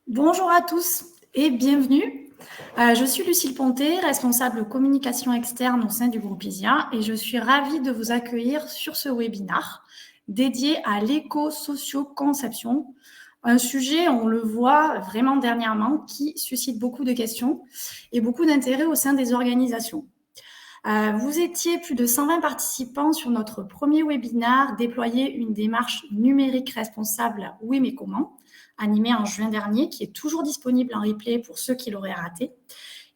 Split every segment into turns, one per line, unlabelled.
Bonjour à tous et bienvenue. Je suis Lucille Ponté, responsable communication externe au sein du groupe ISIA et je suis ravie de vous accueillir sur ce webinaire dédié à l'éco-socio-conception, un sujet, on le voit vraiment dernièrement, qui suscite beaucoup de questions et beaucoup d'intérêt au sein des organisations. Vous étiez plus de 120 participants sur notre premier webinaire Déployer une démarche numérique responsable, oui mais comment, animé en juin dernier, qui est toujours disponible en replay pour ceux qui l'auraient raté.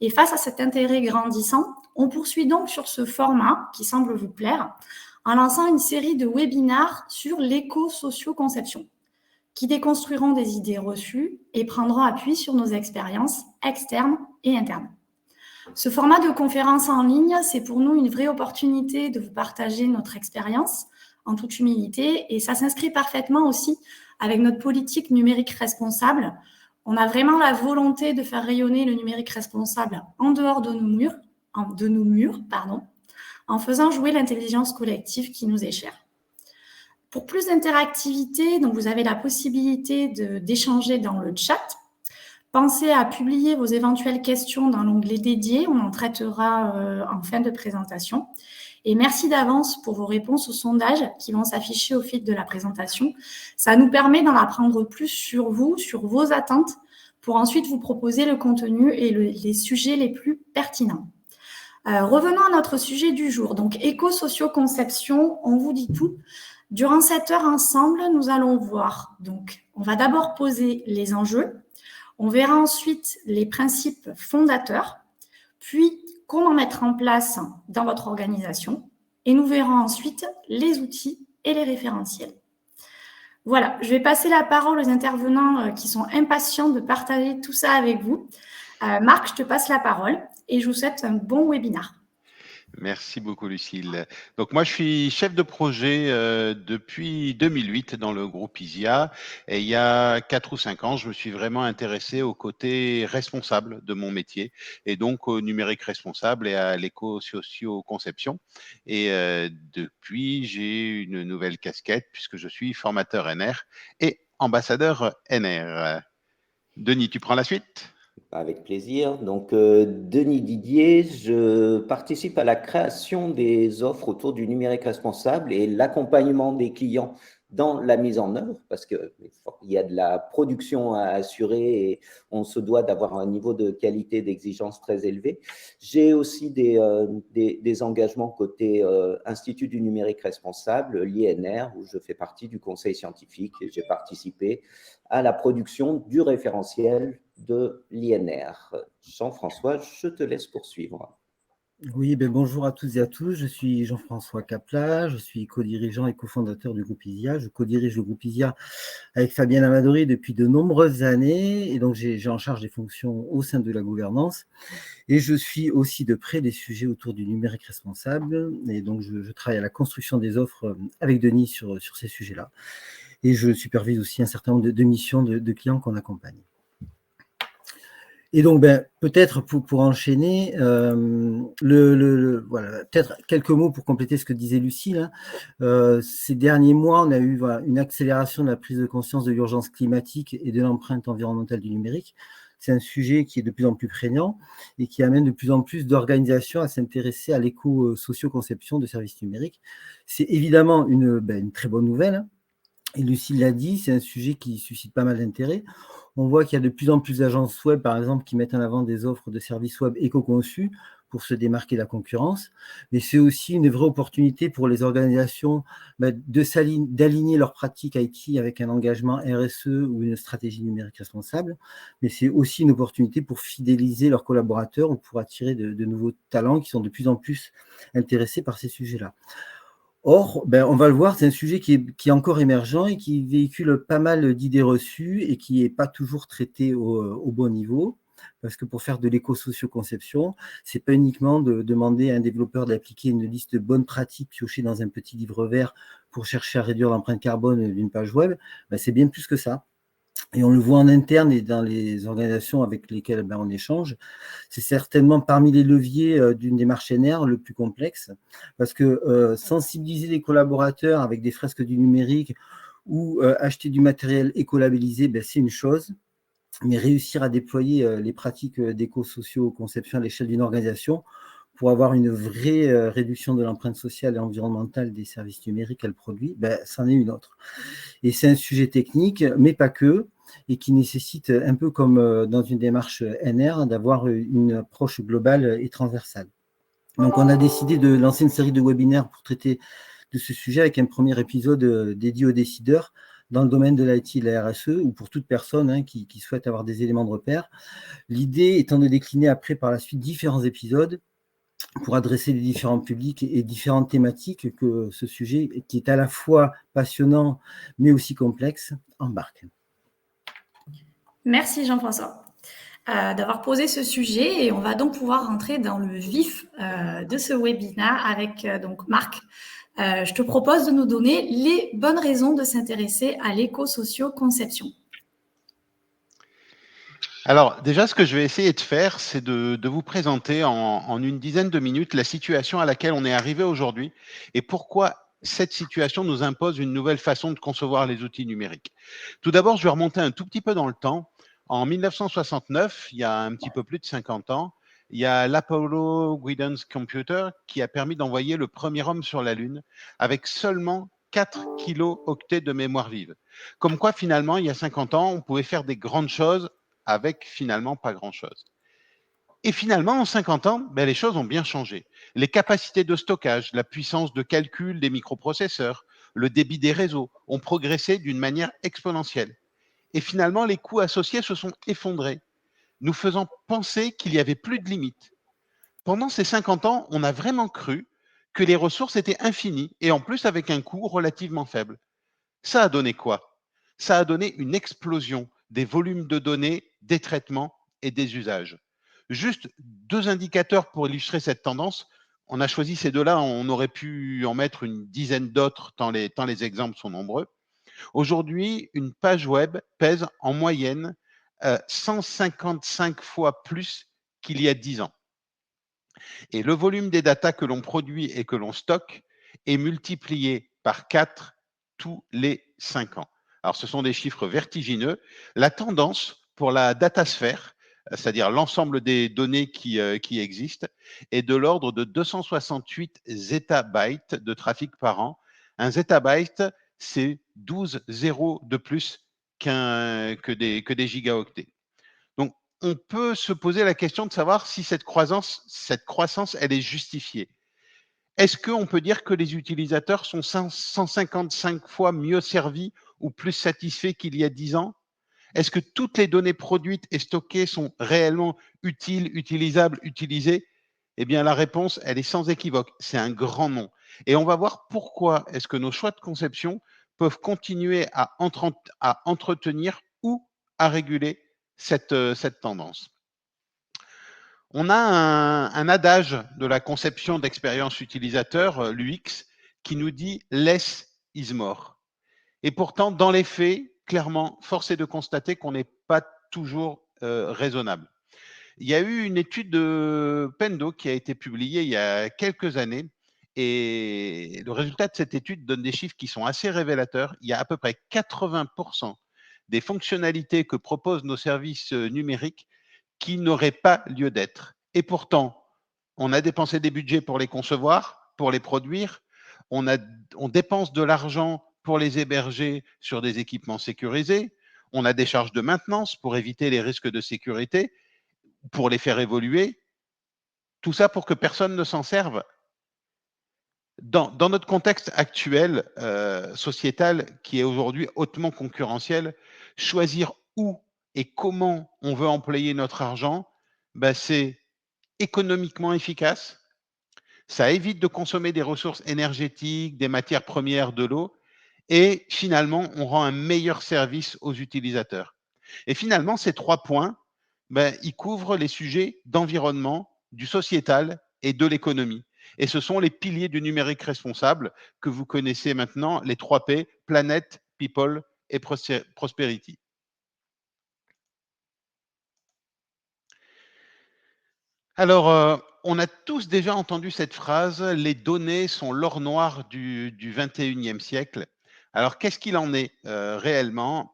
Et face à cet intérêt grandissant, on poursuit donc sur ce format qui semble vous plaire en lançant une série de webinaires sur l'éco-socio-conception qui déconstruiront des idées reçues et prendront appui sur nos expériences externes et internes. Ce format de conférence en ligne, c'est pour nous une vraie opportunité de vous partager notre expérience en toute humilité et ça s'inscrit parfaitement aussi avec notre politique numérique responsable. On a vraiment la volonté de faire rayonner le numérique responsable en dehors de nos murs, en faisant jouer l'intelligence collective qui nous est chère. Pour plus d'interactivité, donc vous avez la possibilité d'échanger dans le chat. Pensez à publier vos éventuelles questions dans l'onglet dédié. On en traitera en fin de présentation. Et merci d'avance pour vos réponses aux sondages qui vont s'afficher au fil de la présentation. Ça nous permet d'en apprendre plus sur vous, sur vos attentes, pour ensuite vous proposer le contenu et les sujets les plus pertinents. Revenons à notre sujet du jour. Donc, éco-socio-conception, on vous dit tout. Durant cette heure ensemble, nous allons voir. Donc, on va d'abord poser les enjeux. On verra ensuite les principes fondateurs, puis comment mettre en place dans votre organisation. Et nous verrons ensuite les outils et les référentiels. Voilà, je vais passer la parole aux intervenants qui sont impatients de partager tout ça avec vous. Marc, je te passe la parole et je vous souhaite un bon webinaire.
Merci beaucoup, Lucille. Donc, moi, je suis chef de projet depuis 2008 dans le groupe ISIA. Et il y a 4 ou 5 ans, je me suis vraiment intéressé au côté responsable de mon métier et donc au numérique responsable et à l'éco-socio-conception. Et depuis, j'ai une nouvelle casquette puisque je suis formateur NR et ambassadeur NR. Denis, tu prends la suite ?
Avec plaisir. Donc, Denis Didier, je participe à la création des offres autour du numérique responsable et l'accompagnement des clients dans la mise en œuvre, parce qu'il y a de la production à assurer et on se doit d'avoir un niveau de qualité, d'exigence très élevé. J'ai aussi des engagements côté Institut du numérique responsable, l'INR, où je fais partie du conseil scientifique et j'ai participé à la production du référentiel de l'INR. Jean-François, je te laisse poursuivre.
Oui, bonjour à toutes et à tous. Je suis Jean-François Capla, je suis co-dirigeant et cofondateur du groupe ISIA. Je co-dirige le groupe ISIA avec Fabienne Amadori depuis de nombreuses années et donc j'ai en charge des fonctions au sein de la gouvernance et je suis aussi de près des sujets autour du numérique responsable et donc je travaille à la construction des offres avec Denis sur ces sujets-là et je supervise aussi un certain nombre de missions de clients qu'on accompagne. Et donc, peut-être pour enchaîner, voilà, peut-être quelques mots pour compléter ce que disait Lucille. Ces derniers mois, on a eu une accélération de la prise de conscience de l'urgence climatique et de l'empreinte environnementale du numérique. C'est un sujet qui est de plus en plus prégnant et qui amène de plus en plus d'organisations à s'intéresser à l'éco-socio-conception de services numériques. C'est évidemment une très bonne nouvelle. Et Lucille l'a dit, c'est un sujet qui suscite pas mal d'intérêt. On voit qu'il y a de plus en plus d'agences web, par exemple, qui mettent en avant des offres de services web éco-conçus pour se démarquer de la concurrence. Mais c'est aussi une vraie opportunité pour les organisations d'aligner leurs pratiques IT avec un engagement RSE ou une stratégie numérique responsable. Mais c'est aussi une opportunité pour fidéliser leurs collaborateurs ou pour attirer de nouveaux talents qui sont de plus en plus intéressés par ces sujets-là. Or, on va le voir, c'est un sujet qui est encore émergent et qui véhicule pas mal d'idées reçues et qui n'est pas toujours traité au bon niveau. Parce que pour faire de l'éco-socio-conception, ce n'est pas uniquement de demander à un développeur d'appliquer une liste de bonnes pratiques piochées dans un petit livre vert pour chercher à réduire l'empreinte carbone d'une page web. C'est bien plus que ça. Et on le voit en interne et dans les organisations avec lesquelles on échange, c'est certainement parmi les leviers d'une démarche NR le plus complexe, parce que sensibiliser les collaborateurs avec des fresques du numérique ou acheter du matériel écolabellisé, c'est une chose, mais réussir à déployer les pratiques d'éco-socio-conception à l'échelle d'une organisation pour avoir une vraie réduction de l'empreinte sociale et environnementale des services numériques qu'elle produit, c'en est une autre. Et c'est un sujet technique, mais pas que, et qui nécessite, un peu comme dans une démarche NR, d'avoir une approche globale et transversale. Donc, on a décidé de lancer une série de webinaires pour traiter de ce sujet avec un premier épisode dédié aux décideurs dans le domaine de l'IT et de la RSE, ou pour toute personne qui souhaite avoir des éléments de repère. L'idée étant de décliner après par la suite différents épisodes pour adresser les différents publics et différentes thématiques que ce sujet, qui est à la fois passionnant mais aussi complexe, embarque.
Merci Jean-François d'avoir posé ce sujet, et on va donc pouvoir rentrer dans le vif de ce webinaire avec donc Marc. Je te propose de nous donner les bonnes raisons de s'intéresser à l'éco-socio-conception.
Alors, déjà, ce que je vais essayer de faire, c'est de vous présenter en une dizaine de minutes la situation à laquelle on est arrivé aujourd'hui et pourquoi cette situation nous impose une nouvelle façon de concevoir les outils numériques. Tout d'abord, je vais remonter un tout petit peu dans le temps. En 1969, il y a un petit peu plus de 50 ans, il y a l'Apollo Guidance Computer qui a permis d'envoyer le premier homme sur la Lune avec seulement 4 kilo-octets de mémoire vive. Comme quoi, finalement, il y a 50 ans, on pouvait faire des grandes choses avec finalement pas grand-chose. Et finalement, en 50 ans, les choses ont bien changé. Les capacités de stockage, la puissance de calcul des microprocesseurs, le débit des réseaux ont progressé d'une manière exponentielle. Et finalement, les coûts associés se sont effondrés, nous faisant penser qu'il n'y avait plus de limites. Pendant ces 50 ans, on a vraiment cru que les ressources étaient infinies et en plus avec un coût relativement faible. Ça a donné quoi? Ça a donné une explosion des volumes de données, des traitements et des usages. Juste 2 indicateurs pour illustrer cette tendance. On a choisi ces deux-là, on aurait pu en mettre une dizaine d'autres tant les exemples sont nombreux. Aujourd'hui, une page web pèse en moyenne 155 fois plus qu'il y a 10 ans. Et le volume des datas que l'on produit et que l'on stocke est multiplié par 4 tous les 5 ans. Alors, ce sont des chiffres vertigineux. La tendance pour la datasphère, c'est-à-dire l'ensemble des données qui existent, est de l'ordre de 268 zétabytes de trafic par an. Un zétabyte, c'est 12 zéros de plus que des gigaoctets. Donc, on peut se poser la question de savoir si cette croissance, elle est justifiée. Est-ce qu'on peut dire que les utilisateurs sont 155 fois mieux servis ou plus satisfaits qu'il y a 10 ans? Est-ce que toutes les données produites et stockées sont réellement utiles, utilisables, utilisées? Eh bien, la réponse, elle est sans équivoque. C'est un grand non. Et on va voir pourquoi est-ce que nos choix de conception peuvent continuer à entretenir ou à réguler cette tendance. On a un adage de la conception d'expérience utilisateur, l'UX, qui nous dit « less is more ». Et pourtant, dans les faits, clairement, force est de constater qu'on n'est pas toujours raisonnable. Il y a eu une étude de Pendo qui a été publiée il y a quelques années, et le résultat de cette étude donne des chiffres qui sont assez révélateurs. Il y a à peu près 80% des fonctionnalités que proposent nos services numériques qui n'auraient pas lieu d'être. Et pourtant, on a dépensé des budgets pour les concevoir, pour les produire, on dépense de l'argent pour les héberger sur des équipements sécurisés, on a des charges de maintenance pour éviter les risques de sécurité, pour les faire évoluer, tout ça pour que personne ne s'en serve. Dans notre contexte actuel sociétal, qui est aujourd'hui hautement concurrentiel, choisir où et comment on veut employer notre argent, c'est économiquement efficace, ça évite de consommer des ressources énergétiques, des matières premières, de l'eau, et finalement, on rend un meilleur service aux utilisateurs. Et finalement, ces 3 points, ils couvrent les sujets d'environnement, du sociétal et de l'économie. Et ce sont les piliers du numérique responsable que vous connaissez maintenant, les 3 P, Planet, People et Prosperity. Alors, on a tous déjà entendu cette phrase, les données sont l'or noir du 21e siècle. Alors, qu'est-ce qu'il en est réellement?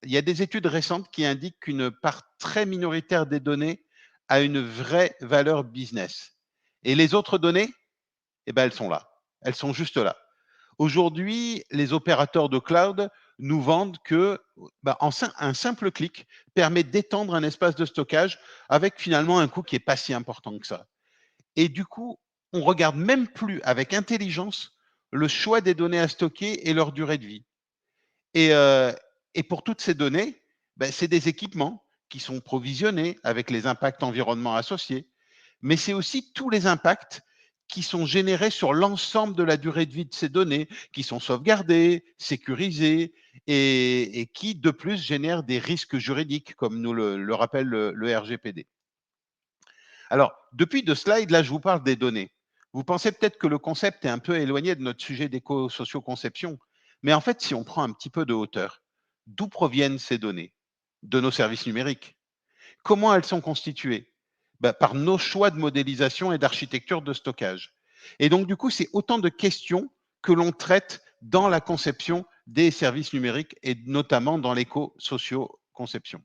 il y a des études récentes qui indiquent qu'une part très minoritaire des données a une vraie valeur business. Et les autres données, eh ben, elles sont là. Elles sont juste là. Aujourd'hui, les opérateurs de cloud nous vendent que un simple clic permet d'étendre un espace de stockage avec finalement un coût qui n'est pas si important que ça. Et du coup, on regarde même plus avec intelligence le choix des données à stocker et leur durée de vie. Et pour toutes ces données, c'est des équipements qui sont provisionnés avec les impacts environnementaux associés, mais c'est aussi tous les impacts qui sont générés sur l'ensemble de la durée de vie de ces données, qui sont sauvegardées, sécurisées et qui, de plus, génèrent des risques juridiques, comme nous le rappelle le RGPD. Alors, depuis 2 slides, là, je vous parle des données. Vous pensez peut-être que le concept est un peu éloigné de notre sujet d'éco-socio-conception, mais en fait, si on prend un petit peu de hauteur, d'où proviennent ces données? De nos services numériques. Comment elles sont constituées? Par nos choix de modélisation et d'architecture de stockage. Et donc, du coup, c'est autant de questions que l'on traite dans la conception des services numériques et notamment dans l'éco-socio-conception.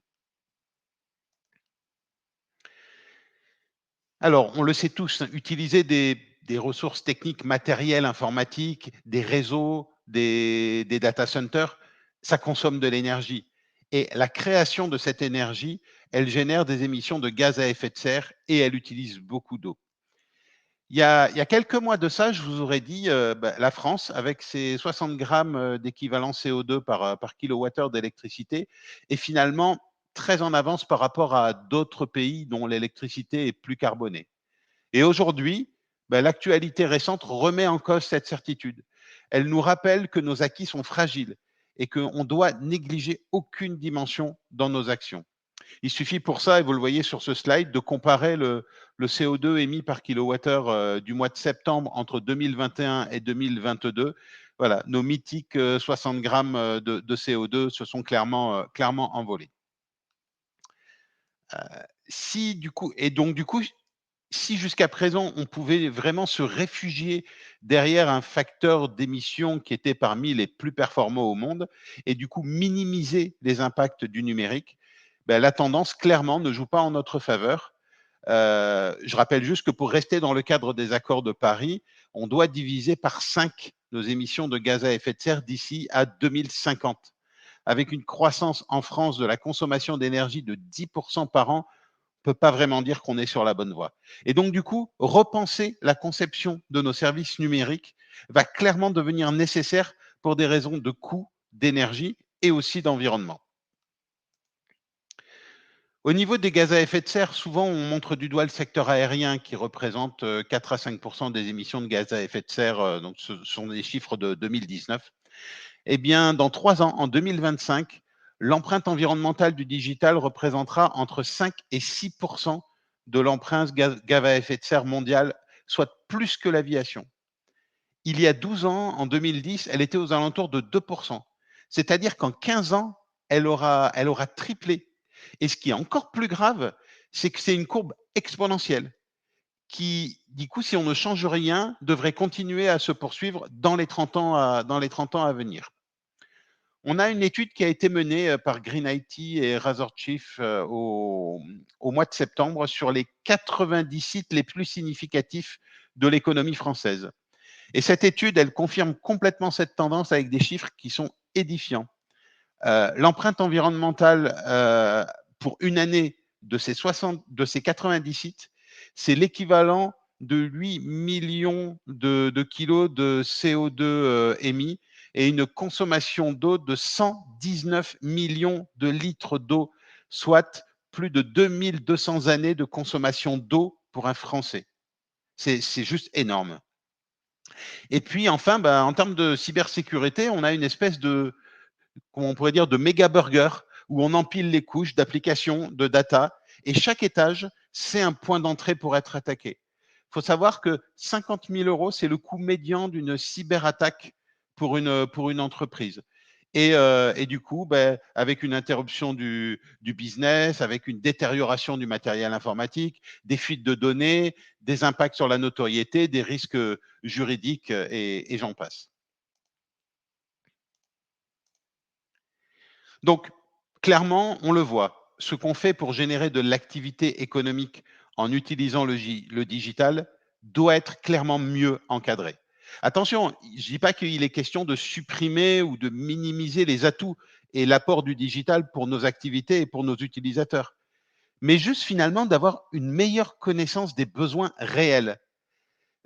Alors, on le sait tous, utiliser des ressources techniques matérielles, informatiques, des réseaux, des data centers, ça consomme de l'énergie. Et la création de cette énergie, elle génère des émissions de gaz à effet de serre et elle utilise beaucoup d'eau. Il y a quelques mois de ça, je vous aurais dit, la France, avec ses 60 grammes d'équivalent CO2 par kilowattheure d'électricité, est finalement très en avance par rapport à d'autres pays dont l'électricité est plus carbonée. Et aujourd'hui, l'actualité récente remet en cause cette certitude. Elle nous rappelle que nos acquis sont fragiles et qu'on doit négliger aucune dimension dans nos actions. Il suffit pour ça, et vous le voyez sur ce slide, de comparer le CO2 émis par kilowattheure du mois de septembre entre 2021 et 2022. Voilà, nos mythiques 60 grammes de CO2 se sont clairement envolés. Si jusqu'à présent, on pouvait vraiment se réfugier derrière un facteur d'émission qui était parmi les plus performants au monde et du coup minimiser les impacts du numérique, la tendance clairement ne joue pas en notre faveur. Je rappelle juste que pour rester dans le cadre des accords de Paris, on doit diviser par 5 nos émissions de gaz à effet de serre d'ici à 2050. Avec une croissance en France de la consommation d'énergie de 10% par an, peut pas vraiment dire qu'on est sur la bonne voie. Et donc, du coup, repenser la conception de nos services numériques va clairement devenir nécessaire pour des raisons de coût, d'énergie et aussi d'environnement. Au niveau des gaz à effet de serre, souvent on montre du doigt le secteur aérien qui représente 4 à 5% des émissions de gaz à effet de serre, donc ce sont des chiffres de 2019. Eh bien, dans 3 ans, en 2025, l'empreinte environnementale du digital représentera entre 5 et 6% de l'empreinte gaz à effet de serre mondiale, soit plus que l'aviation. Il y a 12 ans, en 2010, elle était aux alentours de 2%. C'est-à-dire qu'en 15 ans, elle aura triplé. Et ce qui est encore plus grave, c'est que c'est une courbe exponentielle qui, du coup, si on ne change rien, devrait continuer à se poursuivre dans les 30 ans à venir. On a une étude qui a été menée par Green IT et Razor Chief au mois de septembre sur les 90 sites les plus significatifs de l'économie française. Et cette étude, elle confirme complètement cette tendance avec des chiffres qui sont édifiants. L'empreinte environnementale pour une année de ces 90 sites, c'est l'équivalent de 8 millions de kilos de CO2 émis et une consommation d'eau de 119 millions de litres d'eau, soit plus de 2200 années de consommation d'eau pour un Français. C'est juste énorme. Et puis enfin, en termes de cybersécurité, on a une espèce de, comment on pourrait dire, de méga burger où on empile les couches d'applications, de data, et chaque étage, c'est un point d'entrée pour être attaqué. Il faut savoir que 50 000 €, c'est le coût médian d'une cyberattaque pour une entreprise. Et du coup, avec une interruption du business, avec une détérioration du matériel informatique, des fuites de données, des impacts sur la notoriété, des risques juridiques et j'en passe. Donc, clairement, on le voit, ce qu'on fait pour générer de l'activité économique en utilisant le digital doit être clairement mieux encadré. Attention, je ne dis pas qu'il est question de supprimer ou de minimiser les atouts et l'apport du digital pour nos activités et pour nos utilisateurs, mais juste finalement d'avoir une meilleure connaissance des besoins réels.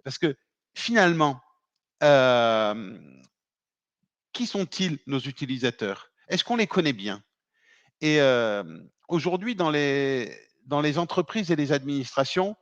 Parce que finalement, euh, qui sont-ils nos utilisateurs? Est-ce qu'on les connaît bien? Et aujourd'hui, dans les entreprises et les administrations,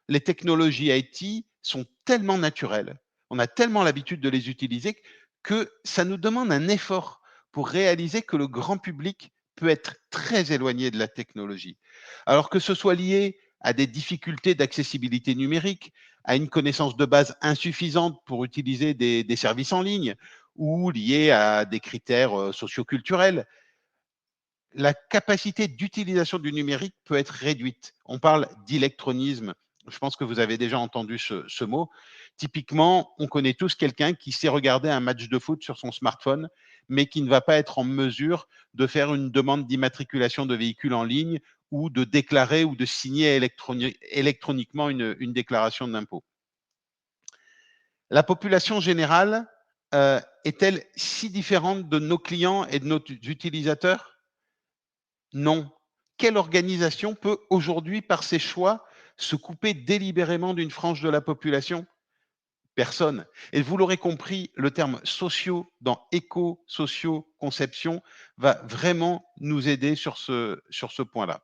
les technologies IT sont tellement naturelles, on a tellement l'habitude de les utiliser que ça nous demande un effort pour réaliser que le grand public peut être très éloigné de la technologie. Alors que ce soit lié à des difficultés d'accessibilité numérique, à une connaissance de base insuffisante pour utiliser des services en ligne, ou lié à des critères socioculturels, la capacité d'utilisation du numérique peut être réduite. On parle d'électronisme. Je pense que vous avez déjà entendu ce mot. Typiquement, on connaît tous quelqu'un qui sait regarder un match de foot sur son smartphone, mais qui ne va pas être en mesure de faire une demande d'immatriculation de véhicule en ligne ou de déclarer ou de signer électroniquement une déclaration d'impôt. La population générale est-elle si différente de nos clients et de nos utilisateurs? Non. Quelle organisation peut aujourd'hui, par ses choix, se couper délibérément d'une frange de la population? Personne. Et vous l'aurez compris, le terme sociaux dans éco-socio-conception va vraiment nous aider sur ce point-là.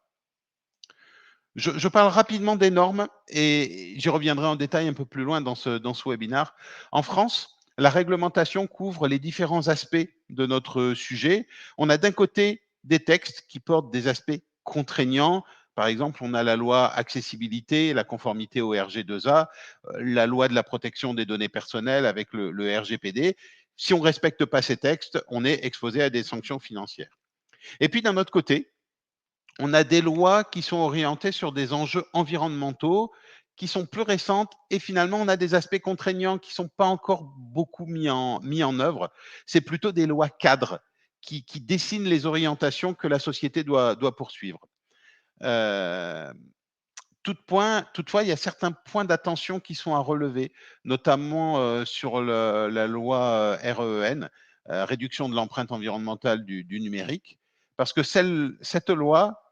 Je parle rapidement des normes et j'y reviendrai en détail un peu plus loin dans ce webinaire. En France, la réglementation couvre les différents aspects de notre sujet. On a d'un côté des textes qui portent des aspects contraignants. Par exemple, on a la loi accessibilité, la conformité au RG2A, la loi de la protection des données personnelles avec le RGPD. Si on ne respecte pas ces textes, on est exposé à des sanctions financières. Et puis d'un autre côté, on a des lois qui sont orientées sur des enjeux environnementaux qui sont plus récentes et finalement, on a des aspects contraignants qui ne sont pas encore beaucoup mis en œuvre. C'est plutôt des lois cadres qui dessinent les orientations que la société doit poursuivre. Toutefois, il y a certains points d'attention qui sont à relever, notamment sur la loi REEN, réduction de l'empreinte environnementale du numérique, parce que cette loi,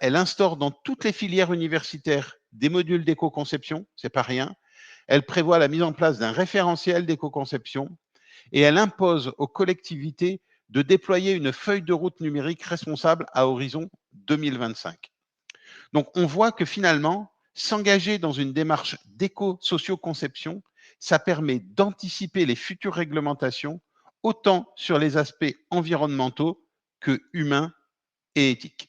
elle instaure dans toutes les filières universitaires des modules d'éco-conception, c'est pas rien. Elle prévoit la mise en place d'un référentiel d'éco-conception et elle impose aux collectivités de déployer une feuille de route numérique responsable à horizon 2025. Donc, on voit que finalement, s'engager dans une démarche d'éco-socio-conception, ça permet d'anticiper les futures réglementations, autant sur les aspects environnementaux que humains et éthiques.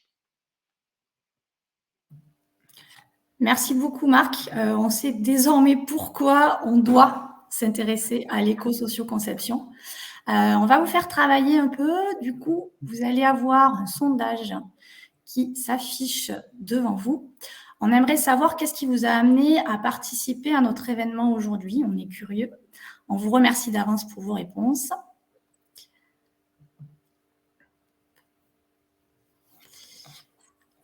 Merci beaucoup, Marc. On sait désormais pourquoi on doit s'intéresser à l'éco-socio-conception. On va vous faire travailler un peu. Du coup, vous allez avoir un sondage qui s'affiche devant vous. On aimerait savoir qu'est-ce qui vous a amené à participer à notre événement aujourd'hui. On est curieux. On vous remercie d'avance pour vos réponses.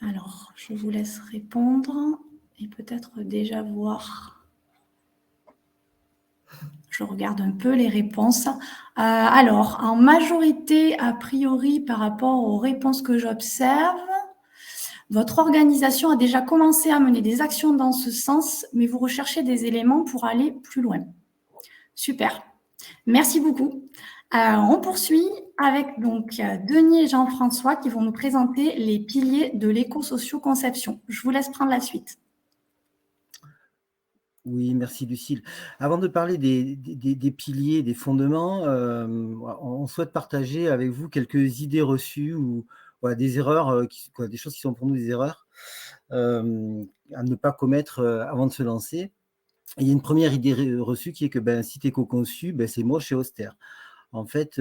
Alors, je vous laisse répondre et peut-être déjà voir. Je regarde un peu les réponses. Alors, en majorité, a priori, par rapport aux réponses que j'observe, votre organisation a déjà commencé à mener des actions dans ce sens, mais vous recherchez des éléments pour aller plus loin. Super. Merci beaucoup. On poursuit avec donc Denis et Jean-François qui vont nous présenter les piliers de l'éco-socio-conception. Je vous laisse prendre la suite.
Oui, merci Lucille. Avant de parler des piliers, des fondements, on souhaite partager avec vous quelques idées reçues ou des erreurs, des choses qui sont pour nous des erreurs à ne pas commettre avant de se lancer. Et il y a une première idée reçue qui est que un site éco-conçu, c'est moche et austère. En fait,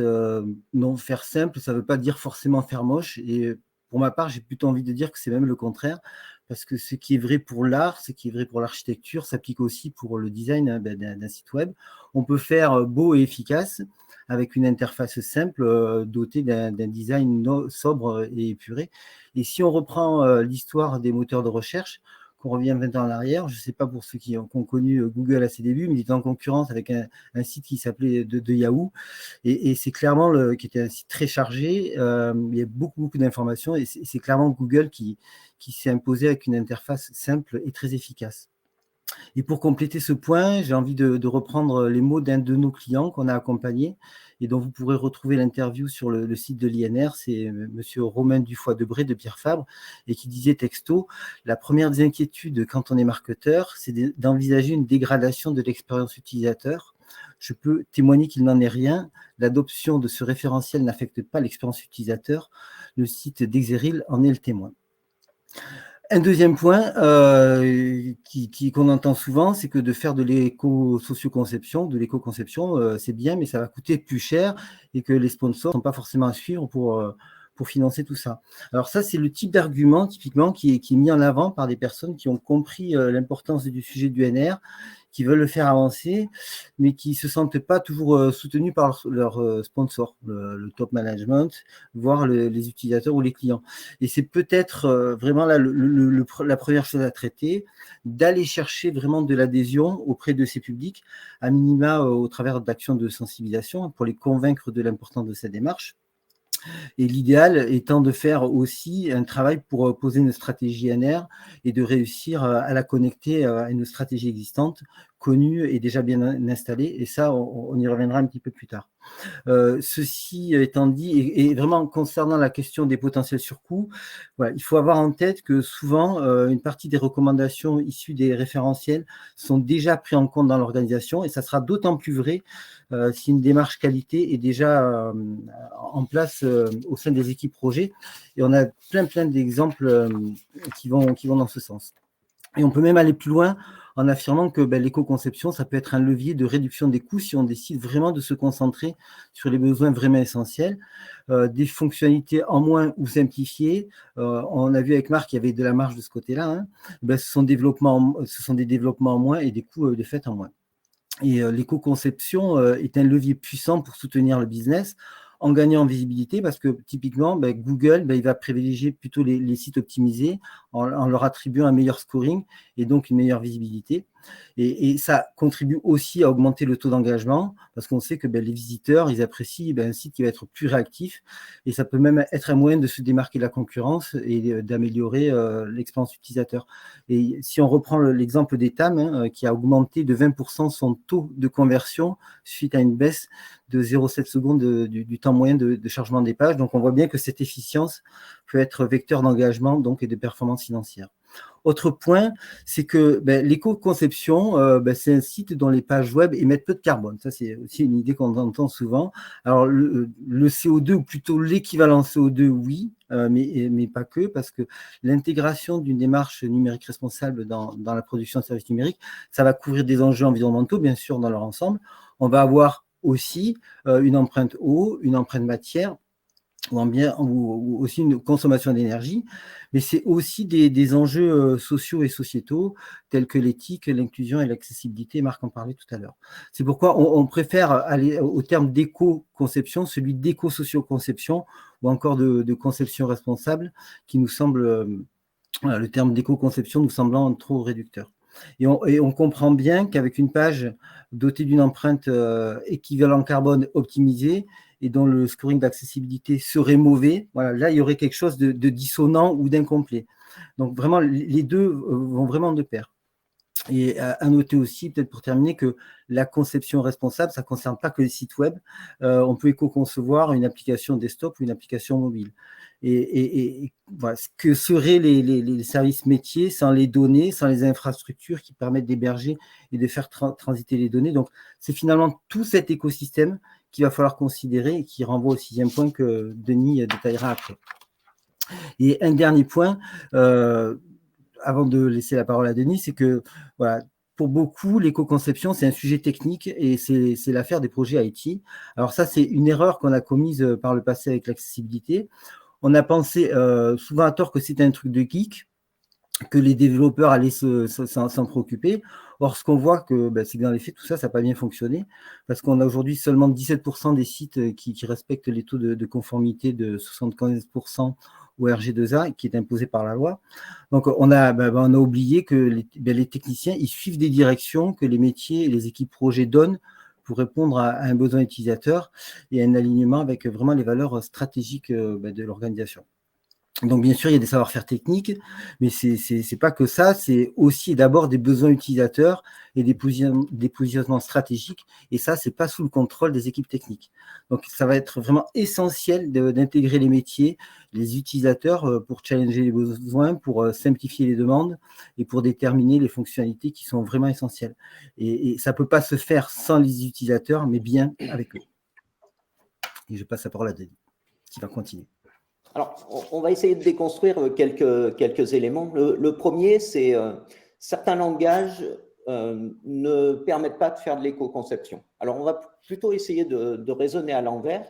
non, faire simple, ça ne veut pas dire forcément faire moche. Et pour ma part, j'ai plutôt envie de dire que c'est même le contraire, parce que ce qui est vrai pour l'art, ce qui est vrai pour l'architecture, s'applique aussi pour le design d'un site web. On peut faire beau et efficace avec une interface simple dotée d'un design sobre et épuré. Et si on reprend l'histoire des moteurs de recherche, qu'on revient 20 ans en arrière, je ne sais pas pour ceux qui ont connu Google à ses débuts, mais il était en concurrence avec un site qui s'appelait de Yahoo, et c'est clairement qui était un site très chargé, il y a beaucoup d'informations, et c'est clairement Google qui s'est imposé avec une interface simple et très efficace. Et pour compléter ce point, j'ai envie de reprendre les mots d'un de nos clients qu'on a accompagné et dont vous pourrez retrouver l'interview sur le site de l'INR. C'est monsieur Romain Dufoy-Debré de Pierre Fabre, et qui disait texto: la première des inquiétudes quand on est marketeur, c'est d'envisager une dégradation de l'expérience utilisateur. Je peux témoigner qu'il n'en est rien. L'adoption de ce référentiel n'affecte pas l'expérience utilisateur. Le site d'Exeril en est le témoin. Un deuxième point qu'on entend souvent, c'est que de faire de l'éco-socio-conception, c'est bien, mais ça va coûter plus cher et que les sponsors ne sont pas forcément à suivre pour financer tout ça. Alors ça, c'est le type d'argument typiquement qui est mis en avant par des personnes qui ont compris l'importance du sujet du NR, qui veulent le faire avancer, mais qui ne se sentent pas toujours soutenus par leur sponsor, le top management, voire les utilisateurs ou les clients. Et c'est peut-être vraiment là, la première chose à traiter, d'aller chercher vraiment de l'adhésion auprès de ces publics, à minima au travers d'actions de sensibilisation, pour les convaincre de l'importance de cette démarche. Et l'idéal étant de faire aussi un travail pour poser une stratégie NR et de réussir à la connecter à une stratégie existante, connue et déjà bien installée. Et ça, on y reviendra un petit peu plus tard. Ceci étant dit, et vraiment concernant la question des potentiels surcoûts, voilà, il faut avoir en tête que souvent, une partie des recommandations issues des référentiels sont déjà prises en compte dans l'organisation, et ça sera d'autant plus vrai si une démarche qualité est déjà en place au sein des équipes projets. Et on a plein d'exemples qui vont dans ce sens. Et on peut même aller plus loin en affirmant que l'éco-conception, ça peut être un levier de réduction des coûts si on décide vraiment de se concentrer sur les besoins vraiment essentiels. Des fonctionnalités en moins ou simplifiées, on a vu avec Marc qu'il y avait de la marge de ce côté-là, ce sont des développements en moins et des coûts de fait en moins. Et l'éco-conception est un levier puissant pour soutenir le business, en gagnant en visibilité, parce que typiquement, Google, il va privilégier plutôt les sites optimisés en leur attribuant un meilleur scoring et donc une meilleure visibilité. Et ça contribue aussi à augmenter le taux d'engagement, parce qu'on sait que les visiteurs, ils apprécient un site qui va être plus réactif, et ça peut même être un moyen de se démarquer de la concurrence et d'améliorer l'expérience utilisateur. Et si on reprend l'exemple d'Etam, qui a augmenté de 20% son taux de conversion suite à une baisse de 0,7 secondes du temps moyen de chargement des pages. Donc, on voit bien que cette efficience peut être vecteur d'engagement et de performance financière. Autre point, c'est que l'éco-conception, c'est un site dont les pages web émettent peu de carbone. Ça, c'est aussi une idée qu'on entend souvent. Alors, le CO2, ou plutôt l'équivalent CO2, oui, mais pas que, parce que l'intégration d'une démarche numérique responsable dans la production de services numériques, ça va couvrir des enjeux environnementaux, bien sûr, dans leur ensemble. On va avoir aussi une empreinte eau, une empreinte matière, ou aussi une consommation d'énergie, mais c'est aussi des enjeux sociaux et sociétaux tels que l'éthique, l'inclusion et l'accessibilité. Marc en parlait tout à l'heure. C'est pourquoi on préfère aller au terme d'éco-conception, celui d'éco-socio-conception, ou encore de conception responsable, qui nous semble, le terme d'éco-conception nous semblant trop réducteur. Et on comprend bien qu'avec une page dotée d'une empreinte équivalent carbone optimisée et dont le scoring d'accessibilité serait mauvais, voilà, là, il y aurait quelque chose de dissonant ou d'incomplet. Donc, vraiment, les deux vont vraiment de pair. Et à noter aussi, peut-être pour terminer, que la conception responsable, ça ne concerne pas que les sites web. On peut éco-concevoir une application desktop ou une application mobile. Et voilà, ce que seraient les services métiers sans les données, sans les infrastructures qui permettent d'héberger et de faire transiter les données. Donc, c'est finalement tout cet écosystème qu'il va falloir considérer et qui renvoie au 6e point que Denis détaillera après. Et un dernier point, avant de laisser la parole à Denis, c'est que voilà, pour beaucoup, l'éco-conception, c'est un sujet technique et c'est l'affaire des projets IT. Alors ça, c'est une erreur qu'on a commise par le passé avec l'accessibilité. On a pensé souvent à tort que c'était un truc de geek. que les développeurs allaient s'en préoccuper. Or, ce qu'on voit, c'est que dans les faits, tout ça n'a pas bien fonctionné, parce qu'on a aujourd'hui seulement 17% des sites qui respectent les taux de conformité de 75% au RG2A, qui est imposé par la loi. Donc, on a oublié que les techniciens, ils suivent des directions que les métiers et les équipes projets donnent pour répondre à un besoin utilisateur et à un alignement avec vraiment les valeurs stratégiques de l'organisation. Donc, bien sûr, il y a des savoir-faire techniques, mais c'est pas que ça, c'est aussi d'abord des besoins utilisateurs et des positionnements stratégiques, et ça, c'est pas sous le contrôle des équipes techniques. Donc, ça va être vraiment essentiel d'intégrer les métiers, les utilisateurs pour challenger les besoins, pour simplifier les demandes et pour déterminer les fonctionnalités qui sont vraiment essentielles. Et ça peut pas se faire sans les utilisateurs, mais bien avec eux. Et je passe la parole à Denis, qui va continuer.
Alors, on va essayer de déconstruire quelques éléments. Le premier, c'est certains langages ne permettent pas de faire de l'éco-conception. Alors, on va plutôt essayer de raisonner à l'envers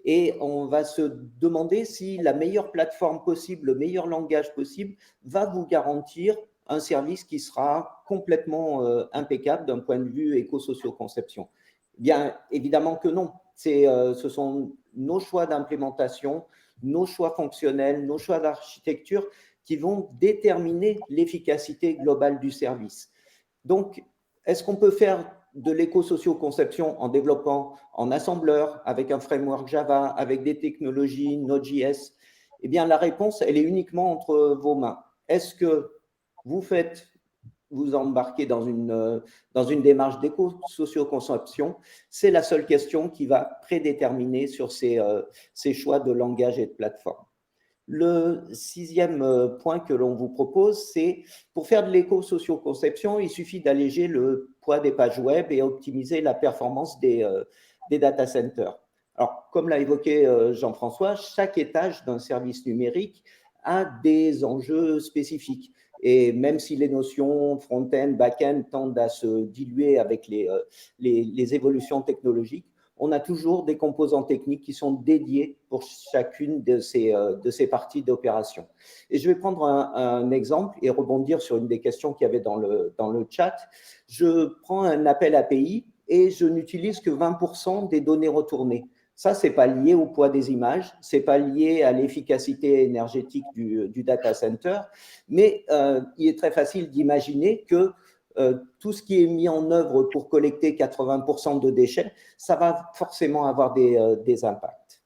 et on va se demander si la meilleure plateforme possible, le meilleur langage possible va vous garantir un service qui sera complètement impeccable d'un point de vue éco-socio-conception. Bien évidemment que non. Ce sont nos choix d'implémentation, nos choix fonctionnels, nos choix d'architecture qui vont déterminer l'efficacité globale du service. Donc, est-ce qu'on peut faire de l'éco-socio-conception en développant en assembleur, avec un framework Java, avec des technologies Node.js? Eh bien, la réponse, elle est uniquement entre vos mains. Est-ce que vous embarquez dans une démarche d'éco-socio-conception? C'est la seule question qui va prédéterminer sur ces choix de langage et de plateforme. Le sixième point que l'on vous propose, c'est pour faire de l'éco-socio-conception, il suffit d'alléger le poids des pages web et optimiser la performance des data centers. Alors, comme l'a évoqué Jean-François, chaque étage d'un service numérique a des enjeux spécifiques. Et même si les notions front-end, back-end tendent à se diluer avec les évolutions technologiques, on a toujours des composants techniques qui sont dédiés pour chacune de ces parties d'opération. Et je vais prendre un exemple et rebondir sur une des questions qu'il y avait dans le chat. Je prends un appel API et je n'utilise que 20% des données retournées. Ça, ce n'est pas lié au poids des images, ce n'est pas lié à l'efficacité énergétique du data center, mais il est très facile d'imaginer que tout ce qui est mis en œuvre pour collecter 80% de déchets, ça va forcément avoir des impacts.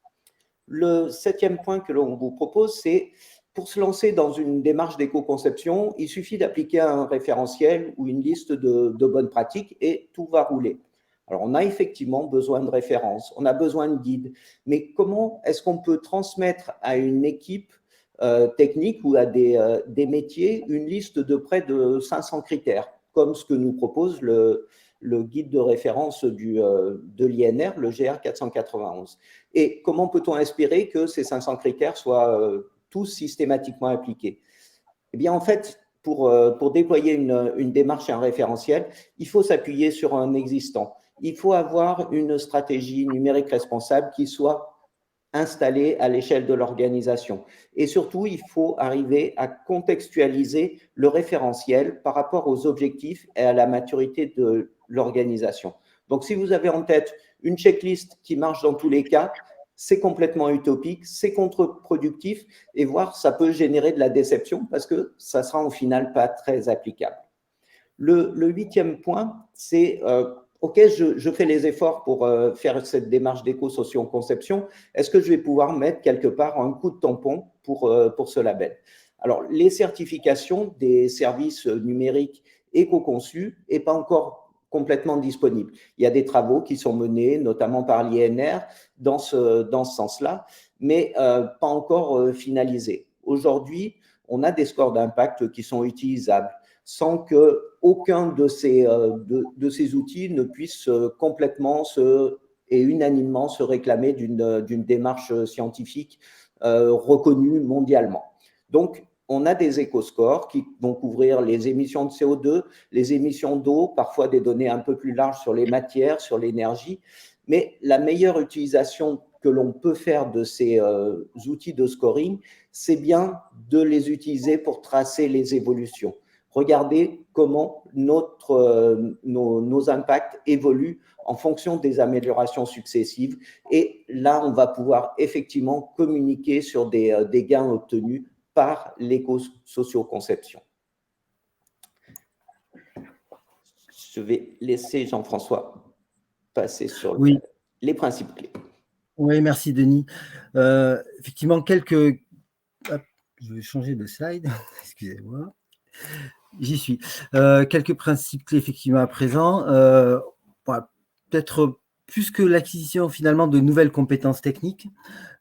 Le septième point que l'on vous propose, c'est pour se lancer dans une démarche d'éco-conception, il suffit d'appliquer un référentiel ou une liste de bonnes pratiques et tout va rouler. Alors, on a effectivement besoin de références, on a besoin de guides, mais comment est-ce qu'on peut transmettre à une équipe technique ou à des métiers une liste de près de 500 critères, comme ce que nous propose le guide de référence de l'INR, le GR 491. Et comment peut-on espérer que ces 500 critères soient tous systématiquement appliqués? Eh bien, en fait, pour déployer une démarche et un référentiel, il faut s'appuyer sur un existant. Il faut avoir une stratégie numérique responsable qui soit installée à l'échelle de l'organisation. Et surtout, il faut arriver à contextualiser le référentiel par rapport aux objectifs et à la maturité de l'organisation. Donc, si vous avez en tête une checklist qui marche dans tous les cas, c'est complètement utopique, c'est contre-productif et voire ça peut générer de la déception parce que ça sera au final pas très applicable. Le huitième point, c'est OK, je fais les efforts pour faire cette démarche d'éco-socio-conception. Est-ce que je vais pouvoir mettre quelque part un coup de tampon pour ce label? Alors, les certifications des services numériques éco-conçus n'est pas encore complètement disponible. Il y a des travaux qui sont menés, notamment par l'INR, dans ce sens-là, mais pas encore finalisés. Aujourd'hui, on a des scores d'impact qui sont utilisables, sans qu'aucun de ces outils ne puisse complètement et unanimement se réclamer d'une démarche scientifique reconnue mondialement. Donc, on a des éco-scores qui vont couvrir les émissions de CO2, les émissions d'eau, parfois des données un peu plus larges sur les matières, sur l'énergie, mais la meilleure utilisation que l'on peut faire de ces outils de scoring, c'est bien de les utiliser pour tracer les évolutions. Regardez comment nos impacts évoluent en fonction des améliorations successives. Et là, on va pouvoir effectivement communiquer sur des gains obtenus par l'éco-socio-conception. Je vais laisser Jean-François passer sur les principes clés.
Oui, merci Denis. Effectivement, je vais changer de slide, excusez-moi. J'y suis. Quelques principes clés effectivement à présent. Peut-être plus que l'acquisition finalement de nouvelles compétences techniques,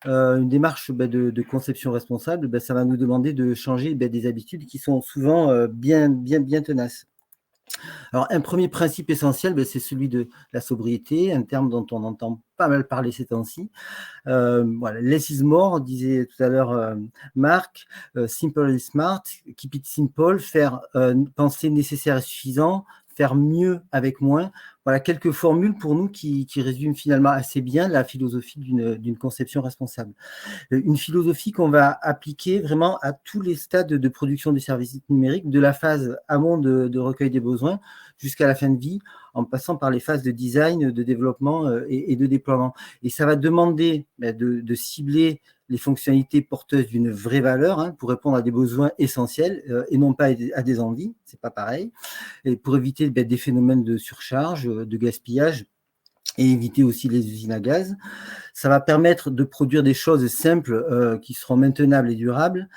une démarche de conception responsable, ça va nous demander de changer des habitudes qui sont souvent bien tenaces. Alors, un premier principe essentiel, c'est celui de la sobriété, un terme dont on entend pas mal parler ces temps-ci. Less is more, disait tout à l'heure Marc, simple is smart, keep it simple, faire penser nécessaire et suffisant, faire mieux avec moins. Voilà quelques formules pour nous qui résument finalement assez bien la philosophie d'une conception responsable. Une philosophie qu'on va appliquer vraiment à tous les stades de production des services numériques, de la phase amont de recueil des besoins jusqu'à la fin de vie, en passant par les phases de design, de développement et de déploiement. Et ça va demander de cibler les fonctionnalités porteuses d'une vraie valeur pour répondre à des besoins essentiels et non pas à des envies, c'est pas pareil, et pour éviter des phénomènes de surcharge, de gaspillage et éviter aussi les usines à gaz. Ça va permettre de produire des choses simples qui seront maintenables et durables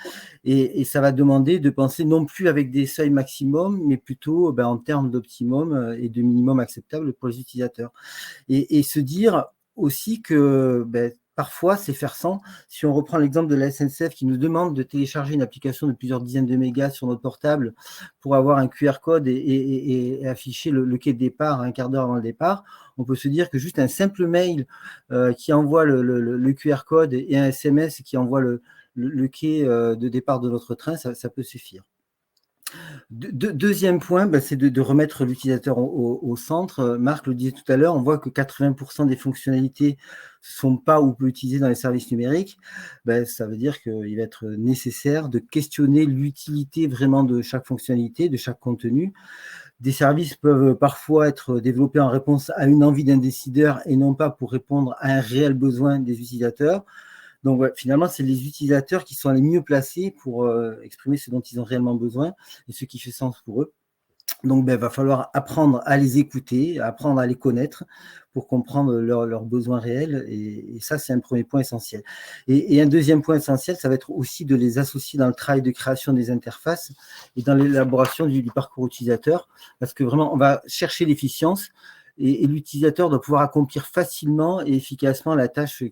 et ça va demander de penser non plus avec des seuils maximum, mais plutôt en termes d'optimum et de minimum acceptable pour les utilisateurs. Et se dire aussi que parfois, c'est faire sans. Si on reprend l'exemple de la SNCF qui nous demande de télécharger une application de plusieurs dizaines de mégas sur notre portable pour avoir un QR code et afficher le quai de départ un quart d'heure avant le départ, on peut se dire que juste un simple mail qui envoie le QR code et un SMS qui envoie le quai de départ de notre train, ça peut suffire. Deuxième point, c'est de remettre l'utilisateur au centre. Marc le disait tout à l'heure, on voit que 80% des fonctionnalités ne sont pas ou peu utilisées dans les services numériques. Ça veut dire qu'il va être nécessaire de questionner l'utilité vraiment de chaque fonctionnalité, de chaque contenu. Des services peuvent parfois être développés en réponse à une envie d'un décideur et non pas pour répondre à un réel besoin des utilisateurs. Donc, finalement, c'est les utilisateurs qui sont les mieux placés pour exprimer ce dont ils ont réellement besoin et ce qui fait sens pour eux. Donc, va falloir apprendre à les écouter, apprendre à les connaître pour comprendre leurs besoins réels. Et ça, c'est un premier point essentiel. Et un deuxième point essentiel, ça va être aussi de les associer dans le travail de création des interfaces et dans l'élaboration du parcours utilisateur. Parce que vraiment, on va chercher l'efficience. Et l'utilisateur doit pouvoir accomplir facilement et efficacement la tâche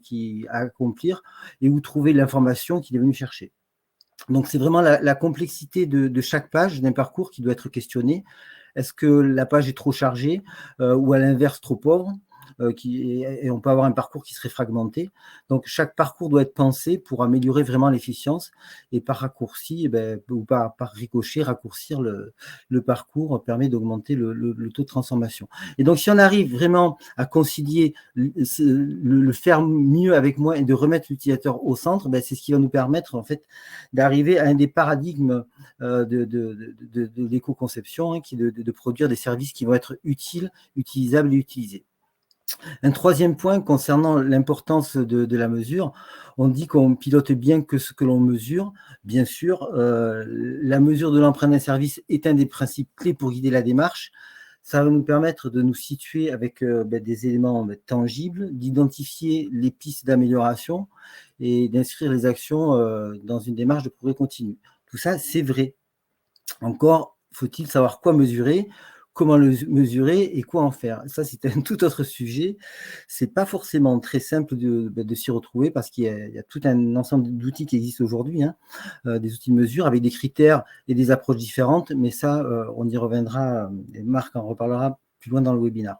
à accomplir et où trouver l'information qu'il est venu chercher. Donc, c'est vraiment la complexité de chaque page d'un parcours qui doit être questionnée. Est-ce que la page est trop chargée ou à l'inverse trop pauvre et on peut avoir un parcours qui serait fragmenté. Donc, chaque parcours doit être pensé pour améliorer vraiment l'efficience et par raccourci ou par ricochet, raccourcir le parcours permet d'augmenter le taux de transformation. Et donc, si on arrive vraiment à concilier le faire mieux avec moins et de remettre l'utilisateur au centre, c'est ce qui va nous permettre en fait d'arriver à un des paradigmes de l'éco-conception qui est de produire des services qui vont être utiles, utilisables et utilisés. Un troisième point concernant l'importance de la mesure, on dit qu'on pilote bien que ce que l'on mesure. Bien sûr, la mesure de l'empreinte d'un service est un des principes clés pour guider la démarche. Ça va nous permettre de nous situer avec des éléments tangibles, d'identifier les pistes d'amélioration et d'inscrire les actions dans une démarche de progrès continu. Tout ça, c'est vrai. Encore, faut-il savoir quoi mesurer, comment le mesurer et quoi en faire. Ça, c'est un tout autre sujet. C'est pas forcément très simple de s'y retrouver parce qu'il y a tout un ensemble d'outils qui existent aujourd'hui, des outils de mesure avec des critères et des approches différentes, mais ça, on y reviendra, et Marc en reparlera plus loin dans le webinaire.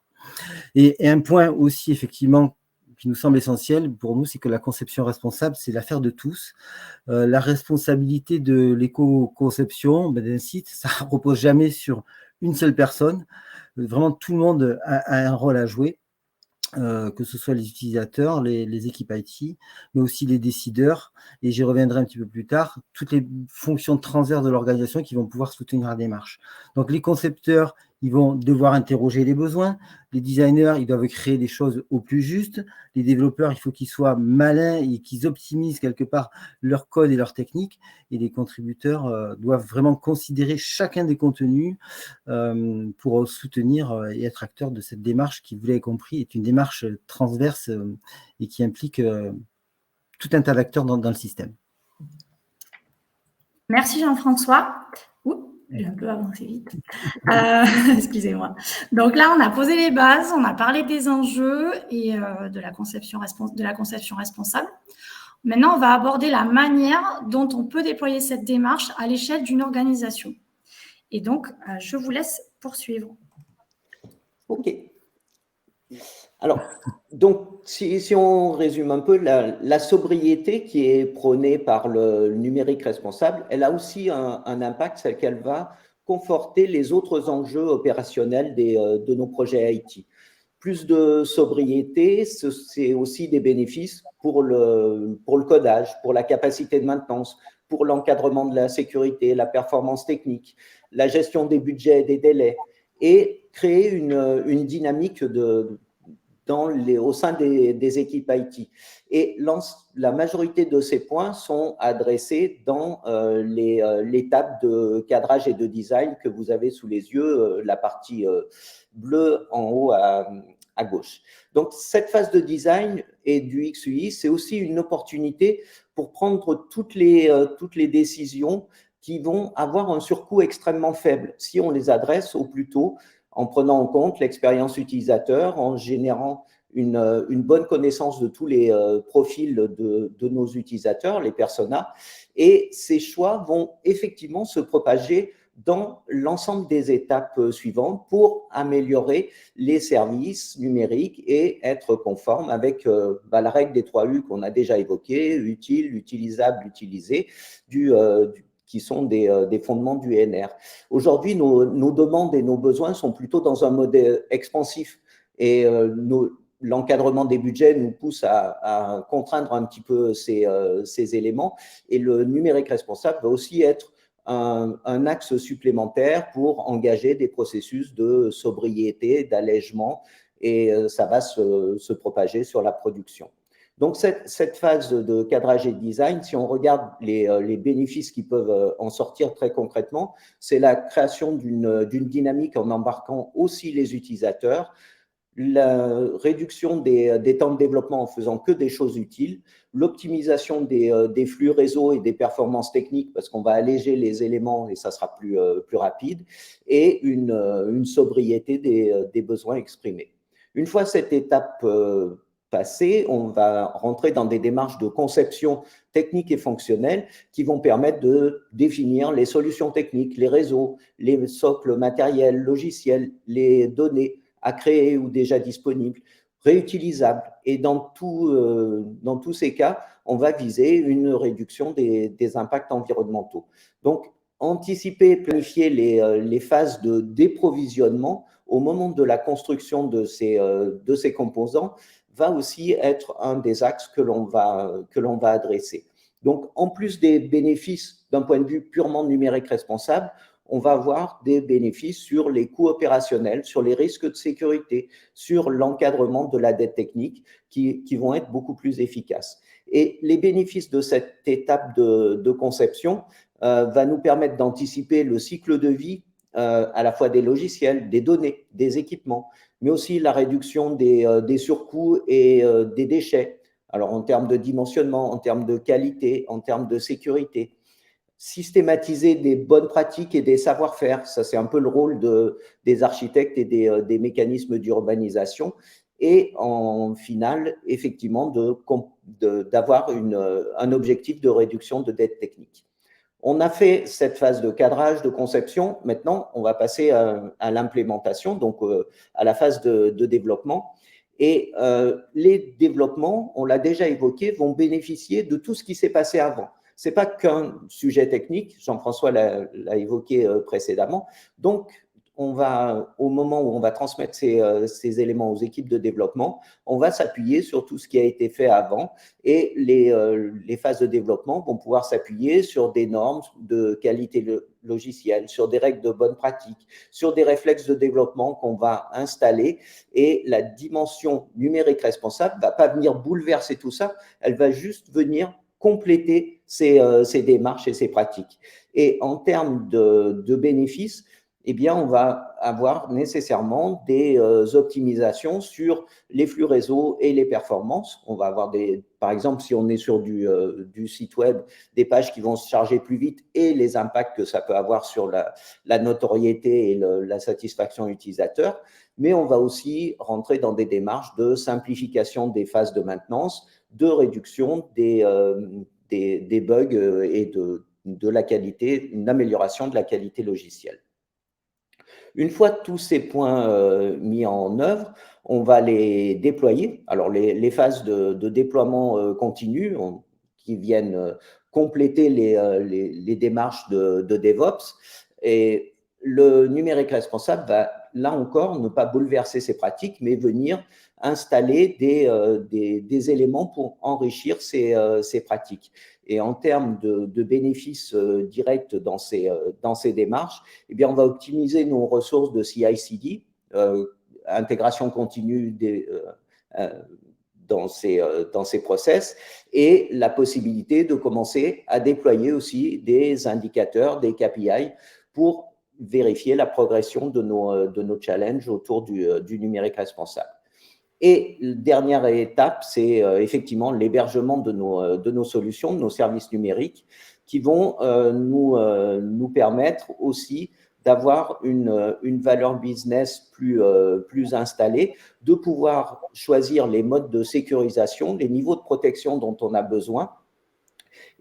Et un point aussi, effectivement, qui nous semble essentiel pour nous, c'est que la conception responsable, c'est l'affaire de tous. La responsabilité de l'éco-conception d'un site, ça ne repose jamais sur une seule personne. Vraiment, tout le monde a un rôle à jouer. que ce soit les utilisateurs, les équipes IT, mais aussi les décideurs, et j'y reviendrai un petit peu plus tard, toutes les fonctions transverses de l'organisation qui vont pouvoir soutenir la démarche. Donc les concepteurs, ils vont devoir interroger les besoins, les designers, ils doivent créer des choses au plus juste, les développeurs, il faut qu'ils soient malins et qu'ils optimisent quelque part leur code et leur technique, et les contributeurs doivent vraiment considérer chacun des contenus pour soutenir et être acteurs de cette démarche qui, vous l'avez compris, est une démarche transverse et qui implique tout un tas d'acteurs dans le système.
Merci Jean-François. J'ai un peu avancé vite. Excusez-moi. Donc là, on a posé les bases, on a parlé des enjeux et de la conception responsable. Maintenant, on va aborder la manière dont on peut déployer cette démarche à l'échelle d'une organisation. Et donc, je vous laisse poursuivre.
OK. Alors, donc, si on résume un peu, la sobriété qui est prônée par le numérique responsable, elle a aussi un impact, c'est qu'elle va conforter les autres enjeux opérationnels de nos projets IT. Plus de sobriété, c'est aussi des bénéfices pour le codage, pour la capacité de maintenance, pour l'encadrement de la sécurité, la performance technique, la gestion des budgets et des délais, et créer une dynamique au sein des équipes IT. Et la majorité de ces points sont adressés dans l'étape de cadrage et de design que vous avez sous les yeux, la partie bleue en haut à gauche. Donc, cette phase de design et du XUI, c'est aussi une opportunité pour prendre toutes les décisions qui vont avoir un surcoût extrêmement faible si on les adresse au plus tôt, en prenant en compte l'expérience utilisateur, en générant une bonne connaissance de tous les profils de nos utilisateurs, les personas, et ces choix vont effectivement se propager dans l'ensemble des étapes suivantes pour améliorer les services numériques et être conforme avec la règle des 3 U qu'on a déjà évoquée, utile, utilisable, utilisé, qui sont des fondements du NR. Aujourd'hui, nos demandes et nos besoins sont plutôt dans un mode expansif et l'encadrement des budgets nous pousse à contraindre un petit peu ces éléments, et le numérique responsable va aussi être un axe supplémentaire pour engager des processus de sobriété, d'allègement, et ça va se propager sur la production. Donc, cette phase de cadrage et de design, si on regarde les bénéfices qui peuvent en sortir très concrètement, c'est la création d'une dynamique en embarquant aussi les utilisateurs, la réduction des temps de développement en faisant que des choses utiles, l'optimisation des flux réseau et des performances techniques parce qu'on va alléger les éléments et ça sera plus rapide, et une sobriété des besoins exprimés. Une fois cette étape passée, on va rentrer dans des démarches de conception technique et fonctionnelle qui vont permettre de définir les solutions techniques, les réseaux, les socles matériels, logiciels, les données à créer ou déjà disponibles, réutilisables. Et dans tous ces cas, on va viser une réduction des impacts environnementaux. Donc, anticiper, planifier les phases de déprovisionnement au moment de la construction de ces composants va aussi être un des axes que l'on va adresser. Donc, en plus des bénéfices d'un point de vue purement numérique responsable, on va avoir des bénéfices sur les coûts opérationnels, sur les risques de sécurité, sur l'encadrement de la dette technique qui vont être beaucoup plus efficaces. Et les bénéfices de cette étape de conception va nous permettre d'anticiper le cycle de vie à la fois des logiciels, des données, des équipements, mais aussi la réduction des surcoûts et des déchets. Alors, en termes de dimensionnement, en termes de qualité, en termes de sécurité. Systématiser des bonnes pratiques et des savoir-faire, ça c'est un peu le rôle des architectes et des mécanismes d'urbanisation, et en finale, effectivement, d'avoir un objectif de réduction de dette technique. On a fait cette phase de cadrage, de conception, maintenant on va passer à l'implémentation, donc à la phase de développement. Et les développements, on l'a déjà évoqué, vont bénéficier de tout ce qui s'est passé avant. Ce n'est pas qu'un sujet technique, Jean-François l'a évoqué précédemment. Donc, au moment où on va transmettre ces éléments aux équipes de développement, on va s'appuyer sur tout ce qui a été fait avant et les phases de développement vont pouvoir s'appuyer sur des normes de qualité logicielle, sur des règles de bonne pratique, sur des réflexes de développement qu'on va installer et la dimension numérique responsable ne va pas venir bouleverser tout ça, elle va juste venir compléter ces démarches et ces pratiques. Et en termes de bénéfices, eh bien, on va avoir nécessairement des optimisations sur les flux réseau et les performances. On va avoir par exemple, si on est sur du site web, des pages qui vont se charger plus vite et les impacts que ça peut avoir sur la notoriété et la satisfaction utilisateur. Mais on va aussi rentrer dans des démarches de simplification des phases de maintenance, de réduction des bugs et de la qualité, une amélioration de la qualité logicielle. Une fois tous ces points mis en œuvre, on va les déployer. Alors, les phases de déploiement continu qui viennent compléter les démarches de DevOps. Et le numérique responsable va, là encore, ne pas bouleverser ces pratiques, mais venir installer des éléments pour enrichir ces pratiques. Et en termes de bénéfices directs dans ces démarches, eh bien, on va optimiser nos ressources de CI/CD, intégration continue dans ces process, et la possibilité de commencer à déployer aussi des indicateurs, des KPI, pour vérifier la progression de nos challenges autour du numérique responsable. Et dernière étape, c'est effectivement l'hébergement de nos solutions, de nos services numériques, qui vont nous permettre aussi d'avoir une valeur business plus installée, de pouvoir choisir les modes de sécurisation, les niveaux de protection dont on a besoin.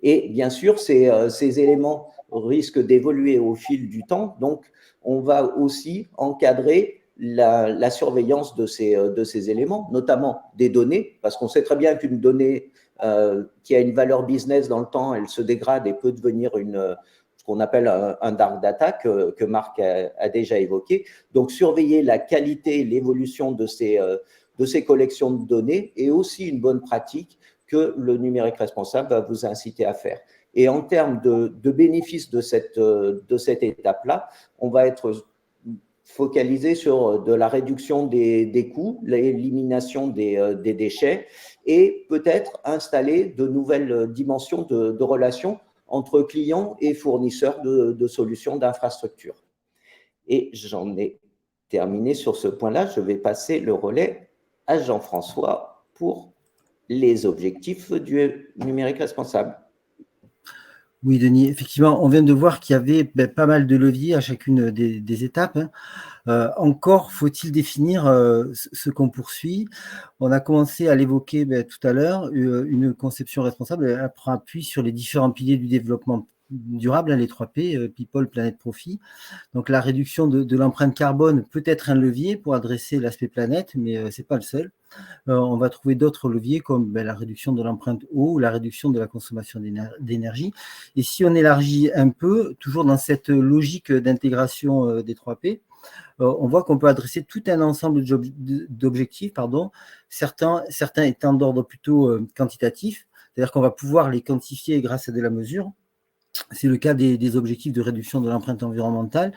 Et bien sûr, ces éléments risquent d'évoluer au fil du temps, donc on va aussi encadrer la surveillance de ces éléments, notamment des données, parce qu'on sait très bien qu'une donnée qui a une valeur business dans le temps, elle se dégrade et peut devenir ce qu'on appelle un dark data que Marc a déjà évoqué. Donc, surveiller la qualité et l'évolution de ces collections de données est aussi une bonne pratique que le numérique responsable va vous inciter à faire. Et en termes de bénéfices de cette étape-là, on va être focalisé sur de la réduction des coûts, l'élimination des déchets et peut-être installer de nouvelles dimensions de relations entre clients et fournisseurs de solutions d'infrastructure. Et j'en ai terminé sur ce point-là. Je vais passer le relais à Jean-François pour les objectifs du numérique responsable.
Oui, Denis, effectivement, on vient de voir qu'il y avait pas mal de leviers à chacune des étapes. Encore faut-il définir ce qu'on poursuit. On a commencé à l'évoquer tout à l'heure, une conception responsable, elle prend appui sur les différents piliers du développement durable, les 3P, People, Planète, Profit. Donc la réduction de l'empreinte carbone peut être un levier pour adresser l'aspect planète, mais ce n'est pas le seul. On va trouver d'autres leviers comme la réduction de l'empreinte eau ou la réduction de la consommation d'énergie. Et si on élargit un peu, toujours dans cette logique d'intégration des 3P, on voit qu'on peut adresser tout un ensemble d'objectifs, certains étant d'ordre plutôt quantitatif, c'est-à-dire qu'on va pouvoir les quantifier grâce à de la mesure. C'est le cas des objectifs de réduction de l'empreinte environnementale,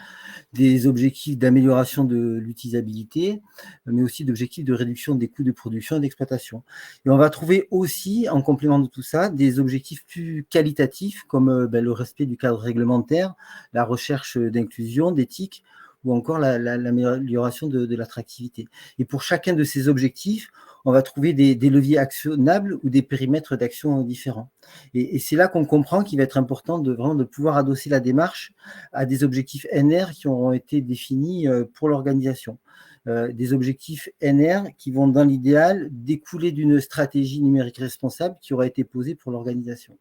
des objectifs d'amélioration de l'utilisabilité, mais aussi d'objectifs de réduction des coûts de production et d'exploitation. Et on va trouver aussi, en complément de tout ça, des objectifs plus qualitatifs, comme le respect du cadre réglementaire, la recherche d'inclusion, d'éthique, ou encore l'amélioration de l'attractivité. Et pour chacun de ces objectifs, on va trouver des leviers actionnables ou des périmètres d'action différents. Et c'est là qu'on comprend qu'il va être important de pouvoir adosser la démarche à des objectifs NR qui auront été définis pour l'organisation. Des objectifs NR qui vont, dans l'idéal, découler d'une stratégie numérique responsable qui aura été posée pour l'organisation.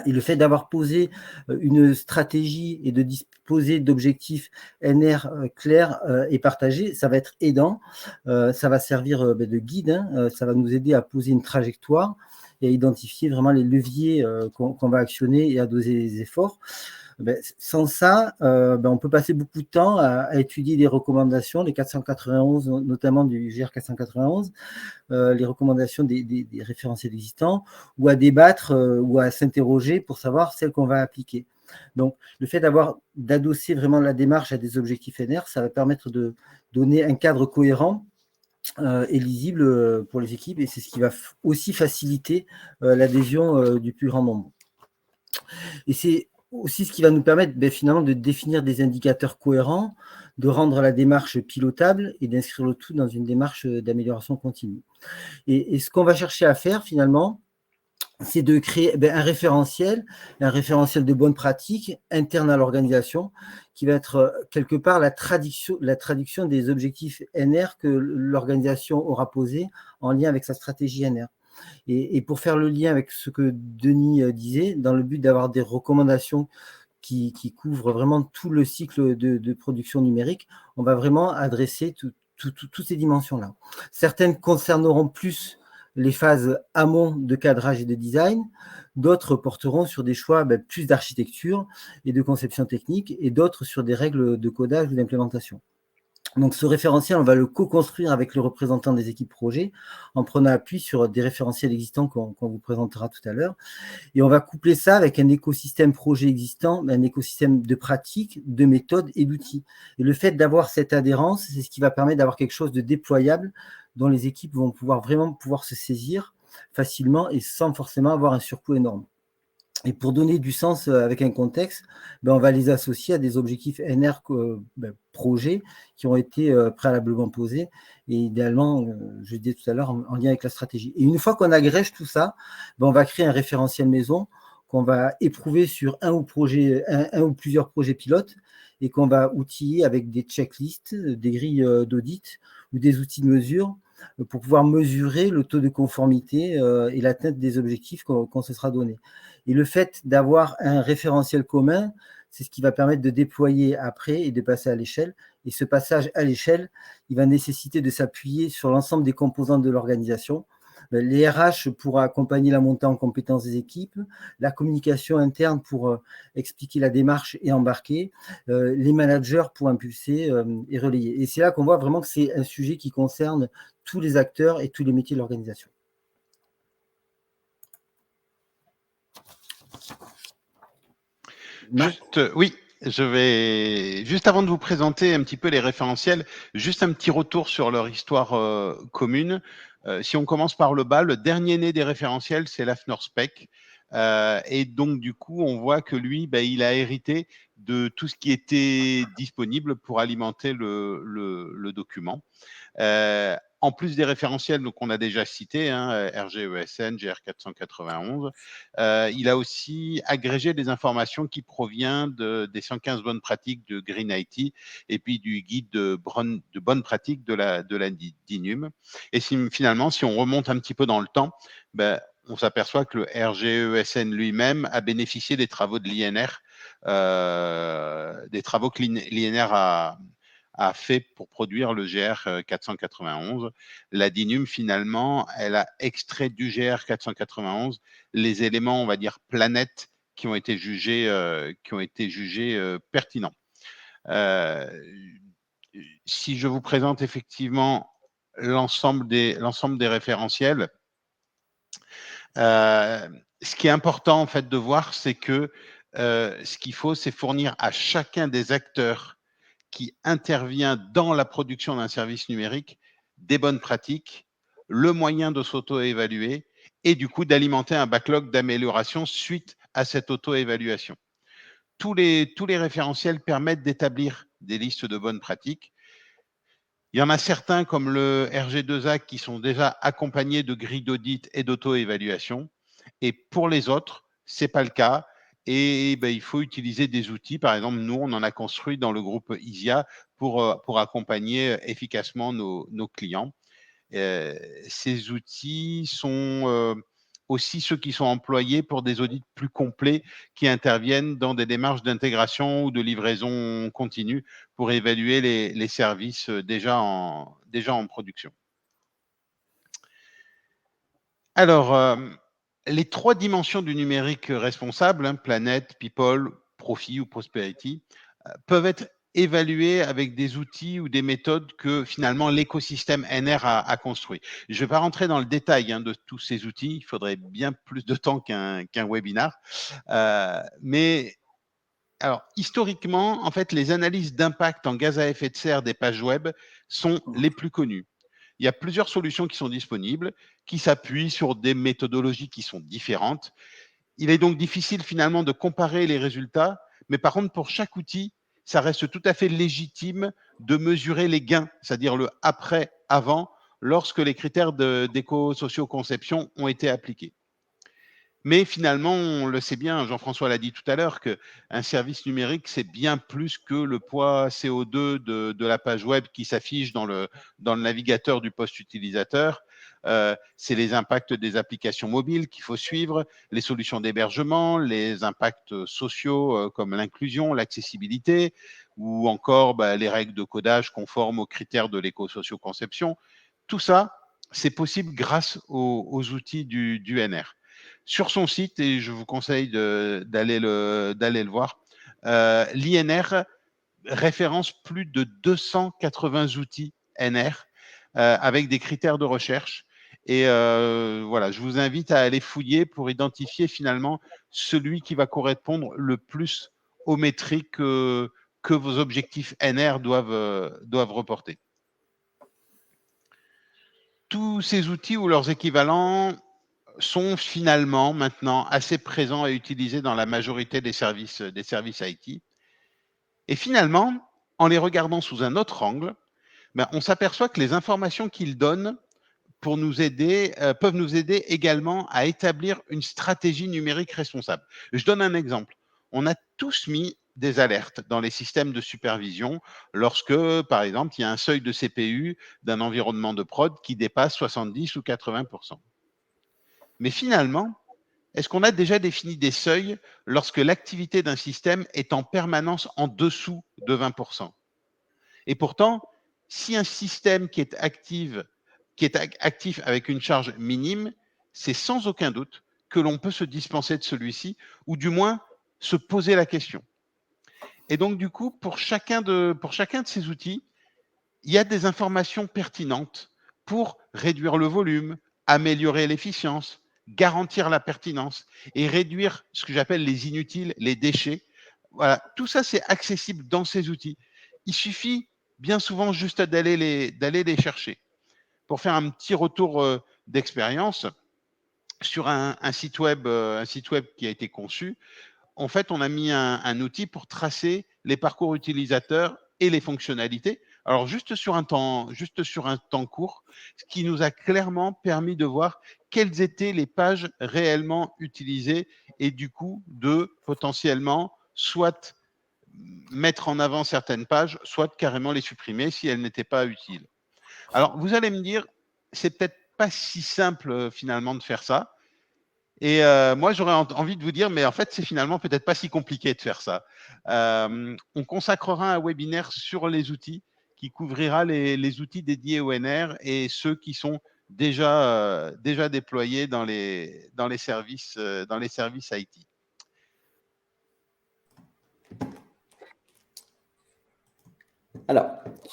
Et le fait d'avoir posé une stratégie et de disposer d'objectifs NR clairs et partagés, ça va être aidant, ça va servir de guide, ça va nous aider à poser une trajectoire et à identifier vraiment les leviers qu'on va actionner et à doser les efforts. Sans ça, on peut passer beaucoup de temps à étudier les recommandations, les 491, notamment du GR 491, les recommandations des référentiels existants, ou à débattre ou à s'interroger pour savoir celles qu'on va appliquer. Donc, le fait d'adosser vraiment la démarche à des objectifs NR, ça va permettre de donner un cadre cohérent et lisible pour les équipes, et c'est ce qui va aussi faciliter l'adhésion du plus grand nombre. Et c'est aussi ce qui va nous permettre finalement de définir des indicateurs cohérents, de rendre la démarche pilotable et d'inscrire le tout dans une démarche d'amélioration continue. Et ce qu'on va chercher à faire finalement, c'est de créer un référentiel de bonnes pratiques internes à l'organisation qui va être quelque part la traduction des objectifs NR que l'organisation aura posés en lien avec sa stratégie NR. Et pour faire le lien avec ce que Denis disait, dans le but d'avoir des recommandations qui couvrent vraiment tout le cycle de production numérique, on va vraiment adresser toutes ces dimensions-là. Certaines concerneront plus les phases amont de cadrage et de design, d'autres porteront sur des choix plus d'architecture et de conception technique, et d'autres sur des règles de codage ou d'implémentation. Donc, ce référentiel, on va le co-construire avec le représentant des équipes projet en prenant appui sur des référentiels existants qu'on vous présentera tout à l'heure. Et on va coupler ça avec un écosystème projet existant, un écosystème de pratiques, de méthodes et d'outils. Et le fait d'avoir cette adhérence, c'est ce qui va permettre d'avoir quelque chose de déployable dont les équipes vont vraiment pouvoir se saisir facilement et sans forcément avoir un surcoût énorme. Et pour donner du sens avec un contexte, on va les associer à des objectifs NR projets qui ont été préalablement posés et idéalement, je le disais tout à l'heure, en lien avec la stratégie. Et une fois qu'on agrège tout ça, on va créer un référentiel maison qu'on va éprouver sur un ou plusieurs projets pilotes et qu'on va outiller avec des checklists, des grilles d'audit ou des outils de mesure pour pouvoir mesurer le taux de conformité et l'atteinte des objectifs qu'on se sera donné. Et le fait d'avoir un référentiel commun, c'est ce qui va permettre de déployer après et de passer à l'échelle. Et ce passage à l'échelle, il va nécessiter de s'appuyer sur l'ensemble des composantes de l'organisation. Les RH pour accompagner la montée en compétences des équipes, la communication interne pour expliquer la démarche et embarquer, les managers pour impulser et relayer. Et c'est là qu'on voit vraiment que c'est un sujet qui concerne tous les acteurs et tous les métiers de l'organisation.
Oui, je vais, juste avant de vous présenter un petit peu les référentiels, juste un petit retour sur leur histoire commune. Si on commence par le bas, le dernier né des référentiels, c'est l'AFNOR-SPEC. Et donc, du coup, on voit que lui, il a hérité de tout ce qui était disponible pour alimenter le document. En plus des référentiels, donc on a déjà cité RGESN, GR491, il a aussi agrégé des informations qui proviennent des 115 bonnes pratiques de Green IT et puis du guide de bonnes pratiques de la DINUM. Et finalement, si on remonte un petit peu dans le temps, on s'aperçoit que le RGESN lui-même a bénéficié des travaux de l'INR, des travaux que l'INR a fait pour produire le GR 491. La DINUM, finalement, elle a extrait du GR 491 les éléments, on va dire, planètes qui ont été jugés pertinents. Si je vous présente effectivement l'ensemble des référentiels, ce qui est important en fait de voir, c'est que ce qu'il faut, c'est fournir à chacun des acteurs qui intervient dans la production d'un service numérique des bonnes pratiques, le moyen de s'auto-évaluer et du coup d'alimenter un backlog d'amélioration suite à cette auto-évaluation. Tous les référentiels permettent d'établir des listes de bonnes pratiques. Il y en a certains comme le RG2A qui sont déjà accompagnés de grilles d'audit et d'auto-évaluation. Et pour les autres, ce n'est pas le cas. Et il faut utiliser des outils. Par exemple, nous, on en a construit dans le groupe ISIA pour accompagner efficacement nos clients. Ces outils sont aussi ceux qui sont employés pour des audits plus complets qui interviennent dans des démarches d'intégration ou de livraison continue pour évaluer les services déjà en production. Alors, les trois dimensions du numérique responsable, planète, people, Profit ou Prosperity, peuvent être évalués avec des outils ou des méthodes que finalement l'écosystème NR a construit. Je ne vais pas rentrer dans le détail de tous ces outils, il faudrait bien plus de temps qu'un webinar. Mais alors, historiquement, en fait, les analyses d'impact en gaz à effet de serre des pages web sont les plus connues. Il y a plusieurs solutions qui sont disponibles, qui s'appuient sur des méthodologies qui sont différentes. Il est donc difficile finalement de comparer les résultats, mais par contre, pour chaque outil, ça reste tout à fait légitime de mesurer les gains, c'est-à-dire le après-avant, lorsque les critères d'éco-socio-conception ont été appliqués. Mais finalement, on le sait bien, Jean-François l'a dit tout à l'heure, qu'un service numérique, c'est bien plus que le poids CO2 de la page web qui s'affiche dans le navigateur du poste utilisateur. C'est les impacts des applications mobiles qu'il faut suivre, les solutions d'hébergement, les impacts sociaux comme l'inclusion, l'accessibilité, ou encore les règles de codage conformes aux critères de l'éco-socio-conception. Tout ça, c'est possible grâce aux outils du NR. Sur son site, et je vous conseille d'aller le voir, l'INR référence plus de 280 outils NR avec des critères de recherche. Et voilà, je vous invite à aller fouiller pour identifier finalement celui qui va correspondre le plus aux métriques que vos objectifs NR doivent reporter. Tous ces outils ou leurs équivalents sont finalement maintenant assez présents et utilisés dans la majorité des services IT. Et finalement, en les regardant sous un autre angle, on s'aperçoit que les informations qu'ils donnent pour nous aider, peuvent nous aider également à établir une stratégie numérique responsable. Je donne un exemple. On a tous mis des alertes dans les systèmes de supervision lorsque, par exemple, il y a un seuil de CPU d'un environnement de prod qui dépasse 70 ou 80%. Mais finalement, est-ce qu'on a déjà défini des seuils lorsque l'activité d'un système est en permanence en dessous de 20%? Et pourtant, si un système qui est actif avec une charge minime, c'est sans aucun doute que l'on peut se dispenser de celui-ci, ou du moins se poser la question. Et donc, du coup, pour chacun de ces outils, il y a des informations pertinentes pour réduire le volume, améliorer l'efficience, garantir la pertinence et réduire ce que j'appelle les inutiles, les déchets. Voilà, tout ça, c'est accessible dans ces outils. Il suffit bien souvent juste d'aller les chercher. Pour faire un petit retour d'expérience, sur un site web qui a été conçu, en fait, on a mis un outil pour tracer les parcours utilisateurs et les fonctionnalités. Alors, juste sur un temps court, ce qui nous a clairement permis de voir quelles étaient les pages réellement utilisées et du coup, de potentiellement soit mettre en avant certaines pages, soit carrément les supprimer si elles n'étaient pas utiles. Alors, vous allez me dire, c'est peut-être pas si simple finalement de faire ça. Et moi, j'aurais envie de vous dire, mais en fait, c'est finalement peut-être pas si compliqué de faire ça. On consacrera un webinaire sur les outils qui couvrira les outils dédiés au NR et ceux qui sont déjà déployés dans les services IT.
Alors,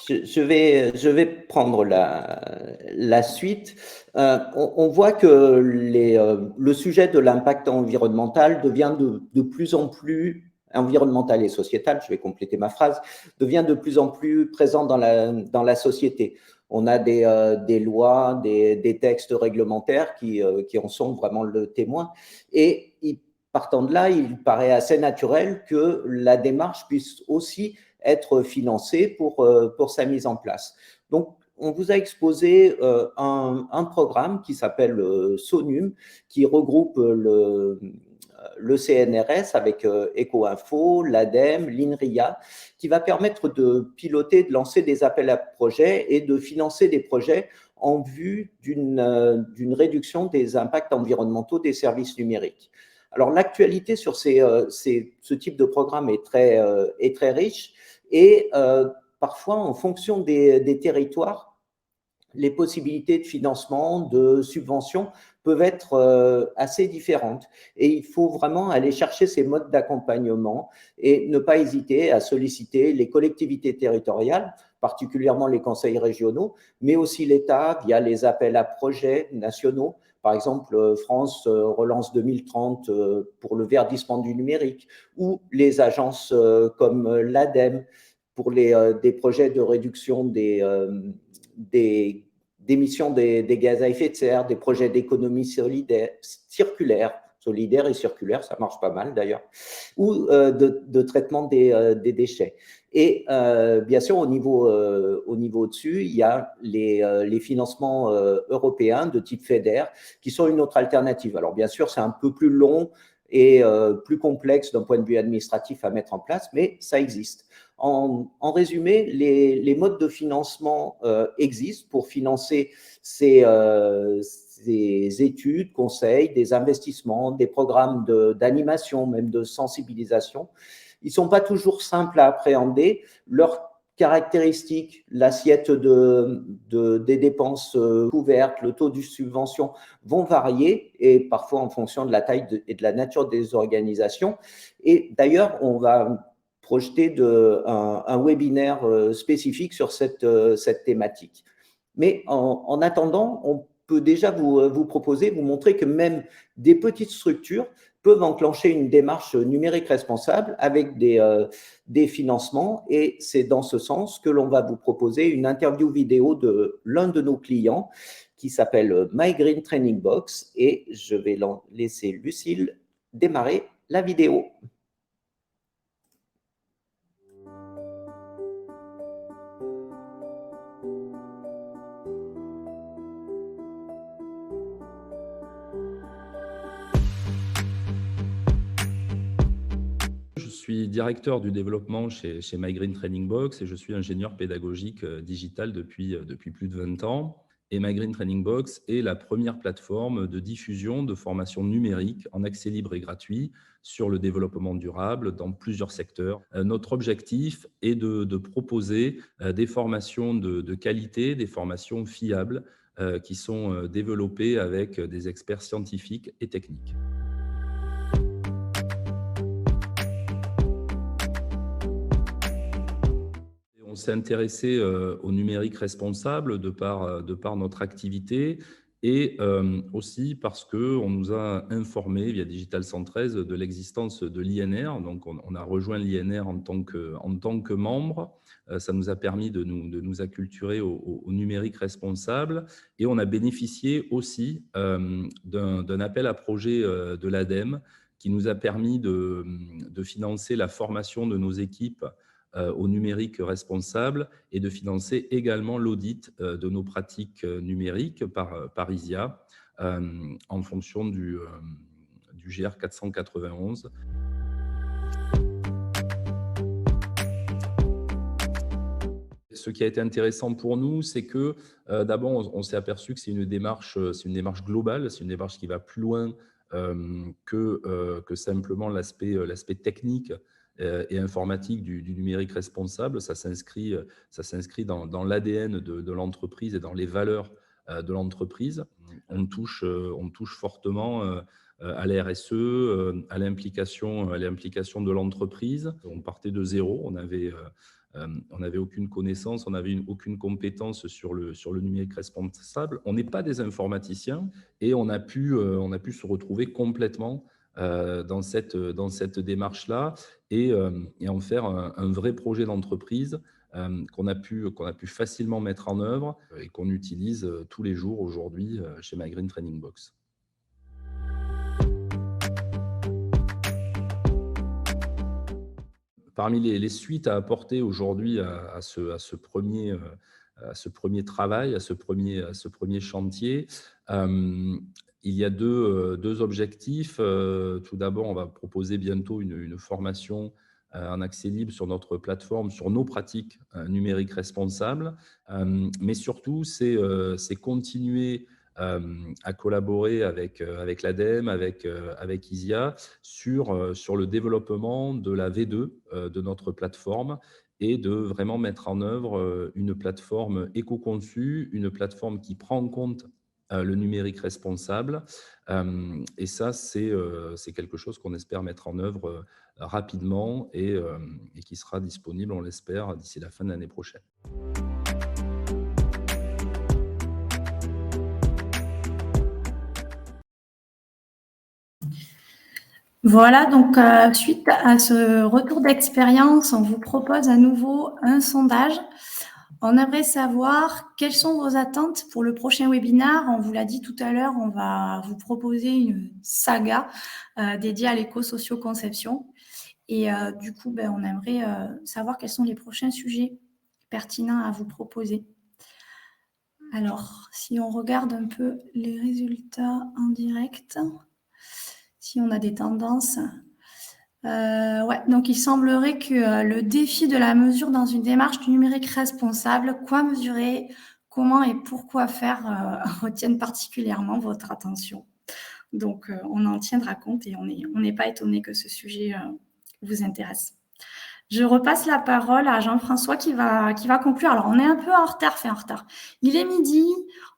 je vais prendre la suite. On voit que le sujet de l'impact environnemental devient de plus en plus environnemental et sociétal, je vais compléter ma phrase, devient de plus en plus présent dans la société. On a des lois, des textes réglementaires qui en sont vraiment le témoin. Et partant de là, il paraît assez naturel que la démarche puisse aussi être financée pour sa mise en place. Donc, on vous a exposé un programme qui s'appelle SONUM, qui regroupe le CNRS avec EcoInfo, l'ADEME, l'INRIA, qui va permettre de piloter, de lancer des appels à projets et de financer des projets en vue d'une réduction des impacts environnementaux des services numériques. Alors, l'actualité sur ce type de programme est très riche et parfois, en fonction des territoires, les possibilités de financement, de subventions peuvent être assez différentes. Et il faut vraiment aller chercher ces modes d'accompagnement et ne pas hésiter à solliciter les collectivités territoriales, particulièrement les conseils régionaux, mais aussi l'État via les appels à projets nationaux. Par exemple, France Relance 2030 pour le verdissement du numérique, ou les agences comme l'ADEME pour des projets de réduction des d'émissions des gaz à effet de serre, des projets d'économie circulaire et circulaire, ça marche pas mal d'ailleurs, ou de traitement des déchets. Et bien sûr, au niveau au-dessus, il y a les financements européens de type FEDER qui sont une autre alternative. Alors bien sûr, c'est un peu plus long et plus complexe d'un point de vue administratif à mettre en place, mais ça existe. En résumé, les modes de financement existent pour financer ces études, conseils, des investissements, des programmes d'animation, même de sensibilisation. Ils ne sont pas toujours simples à appréhender. Leurs caractéristiques, l'assiette des dépenses couvertes, le taux de subvention vont varier, et parfois en fonction de la taille et de la nature des organisations. Et d'ailleurs, on va projeter un webinaire spécifique sur cette thématique. Mais en attendant, on peut déjà vous proposer, vous montrer que même des petites structures peuvent enclencher une démarche numérique responsable avec des financements, et c'est dans ce sens que l'on va vous proposer une interview vidéo de l'un de nos clients qui s'appelle My Green Training Box, et je vais laisser Lucille démarrer la vidéo.
Je suis directeur du développement chez My Green Training Box et je suis ingénieur pédagogique digital depuis plus de 20 ans. Et My Green Training Box est la première plateforme de diffusion de formations numériques en accès libre et gratuit sur le développement durable dans plusieurs secteurs. Notre objectif est de proposer des formations de qualité, des formations fiables qui sont développées avec des experts scientifiques et techniques. On s'est intéressé au numérique responsable de par notre activité, et aussi parce qu'on nous a informé via Digital 113 de l'existence de l'INR. Donc, on a rejoint l'INR en tant que membre. Ça nous a permis de nous acculturer au numérique responsable, et on a bénéficié aussi d'un appel à projet de l'ADEME qui nous a permis de financer la formation de nos équipes au numérique responsable et de financer également l'audit de nos pratiques numériques par ISIA en fonction du GR 491. Ce qui a été intéressant pour nous, c'est que d'abord, on s'est aperçu que c'est une démarche globale, c'est une démarche qui va plus loin que simplement l'aspect technique et informatique du numérique responsable. Ça s'inscrit dans l'ADN de l'entreprise et dans les valeurs de l'entreprise. On touche fortement à la RSE, à l'implication de l'entreprise. On partait de zéro, on n'avait aucune connaissance, on n'avait aucune compétence sur le numérique responsable. On n'est pas des informaticiens, et on a pu se retrouver complètement dans cette démarche-là et en faire un vrai projet d'entreprise qu'on a pu facilement mettre en œuvre et qu'on utilise tous les jours aujourd'hui chez My Green Training Box. Parmi les suites à apporter aujourd'hui à ce premier travail, à ce premier chantier, il y a deux objectifs. Tout d'abord, on va proposer bientôt une formation en accès libre sur notre plateforme, sur nos pratiques numériques responsables. Mais surtout, c'est continuer à collaborer avec l'ADEME, avec ISIA, sur le développement de la V2 de notre plateforme, et de vraiment mettre en œuvre une plateforme éco-conçue, une plateforme qui prend en compte le numérique responsable. Et ça, c'est quelque chose qu'on espère mettre en œuvre rapidement et qui sera disponible, on l'espère, d'ici la fin de l'année prochaine.
Voilà, donc suite à ce retour d'expérience, on vous propose à nouveau un sondage. On aimerait savoir quelles sont vos attentes pour le prochain webinaire. On vous l'a dit tout à l'heure, on va vous proposer une saga dédiée à l'éco-socio-conception. Et du coup, on aimerait savoir quels sont les prochains sujets pertinents à vous proposer. Alors, si on regarde un peu les résultats en direct, si on a des tendances. Ouais, donc il semblerait que le défi de la mesure dans une démarche du numérique responsable, quoi mesurer, comment et pourquoi faire, retiennent particulièrement votre attention. Donc, on en tiendra compte et on n'est pas étonné que ce sujet vous intéresse. Je repasse la parole à Jean-François qui va conclure. Alors, on est un peu en retard. Il est midi,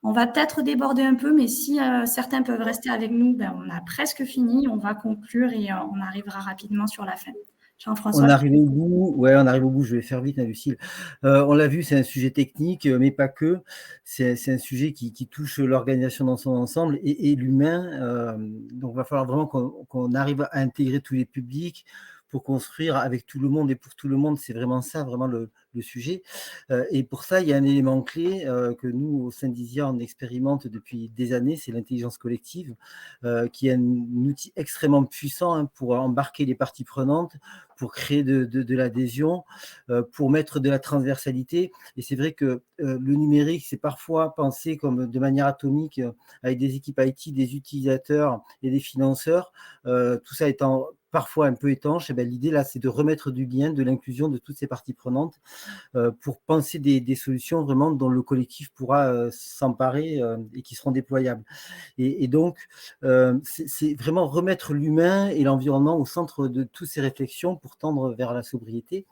on va peut-être déborder un peu, mais si certains peuvent rester avec nous, on a presque fini. On va conclure et on arrivera rapidement sur la fin. Jean-François.
On arrive au bout. Ouais, on arrive au bout. Je vais faire vite, hein, Lucille. On l'a vu, c'est un sujet technique, mais pas que. C'est un sujet qui touche l'organisation dans son ensemble et l'humain. Donc, il va falloir vraiment qu'on arrive à intégrer tous les publics pour construire avec tout le monde et pour tout le monde. C'est vraiment ça, vraiment le sujet. Et pour ça, il y a un élément clé que nous, au sein d'ISIA, on expérimente depuis des années, c'est l'intelligence collective, qui est un outil extrêmement puissant pour embarquer les parties prenantes, pour créer de l'adhésion, pour mettre de la transversalité. Et c'est vrai que le numérique, c'est parfois pensé comme de manière atomique, avec des équipes IT, des utilisateurs et des financeurs, tout ça étant parfois un peu étanche. Et l'idée là, c'est de remettre du lien, de l'inclusion de toutes ces parties prenantes pour penser des solutions vraiment dont le collectif pourra s'emparer et qui seront déployables. Et donc, c'est vraiment remettre l'humain et l'environnement au centre de toutes ces réflexions pour tendre vers la sobriété.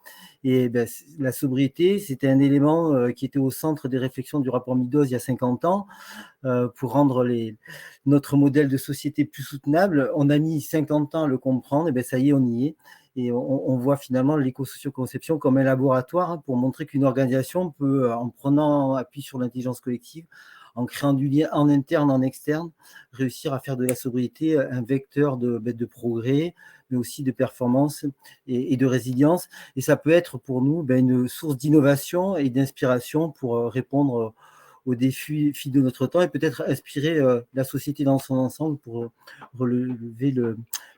Et la sobriété, c'était un élément qui était au centre des réflexions du rapport Meadows il y a 50 ans, pour rendre notre modèle de société plus soutenable. On a mis 50 ans à le comprendre, et ça y est, on y est. Et on voit finalement l'éco-socio-conception comme un laboratoire pour montrer qu'une organisation peut, en prenant appui sur l'intelligence collective, en créant du lien en interne, en externe, réussir à faire de la sobriété un vecteur de progrès, mais aussi de performance et de résilience. Et ça peut être pour nous une source d'innovation et d'inspiration pour répondre aux défis de notre temps et peut-être inspirer la société dans son ensemble pour relever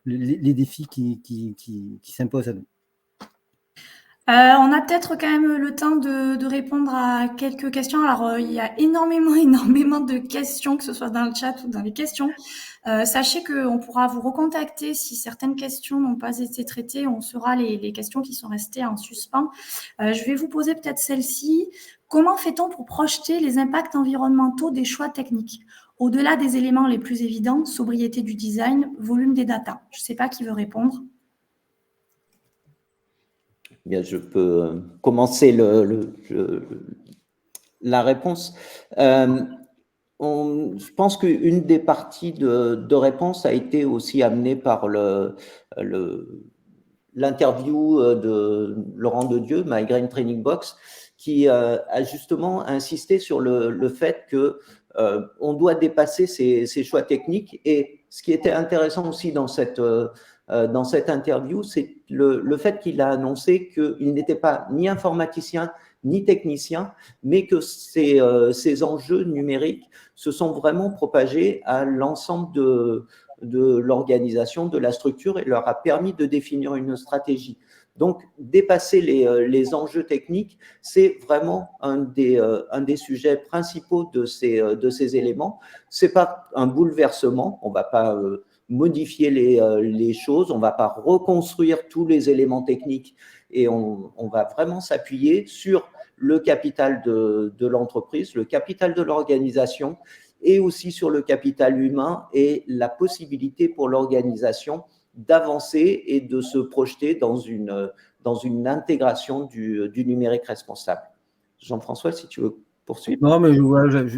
les défis qui s'imposent à nous.
On a peut-être quand même le temps de répondre à quelques questions. Alors, il y a énormément de questions, que ce soit dans le chat ou dans les questions. Sachez qu'on pourra vous recontacter si certaines questions n'ont pas été traitées. On saura les questions qui sont restées en suspens. Je vais vous poser peut-être celle-ci. Comment fait-on pour projeter les impacts environnementaux des choix techniques? Au-delà des éléments les plus évidents, sobriété du design, volume des data. Je ne sais pas qui veut répondre.
Bien, je peux commencer la réponse. Je pense qu'une des parties de réponse a été aussi amenée par l'interview de Laurent Dedieu, My Green Training Box, qui a justement insisté sur le fait que on doit dépasser ces choix techniques. Et ce qui était intéressant aussi dans cette interview, c'est le fait qu'il a annoncé qu'il n'était pas ni informaticien ni technicien, mais que ces enjeux numériques se sont vraiment propagés à l'ensemble de l'organisation, de la structure, et leur a permis de définir une stratégie. Donc, dépasser les enjeux techniques, c'est vraiment un des sujets principaux de ces éléments. C'est pas un bouleversement, on va pas modifier les choses, on va pas reconstruire tous les éléments techniques, et on va vraiment s'appuyer sur le capital de l'entreprise, le capital de l'organisation, et aussi sur le capital humain et la possibilité pour l'organisation d'avancer et de se projeter dans une intégration du numérique responsable. Jean-François, si tu veux poursuivre.
Non, mais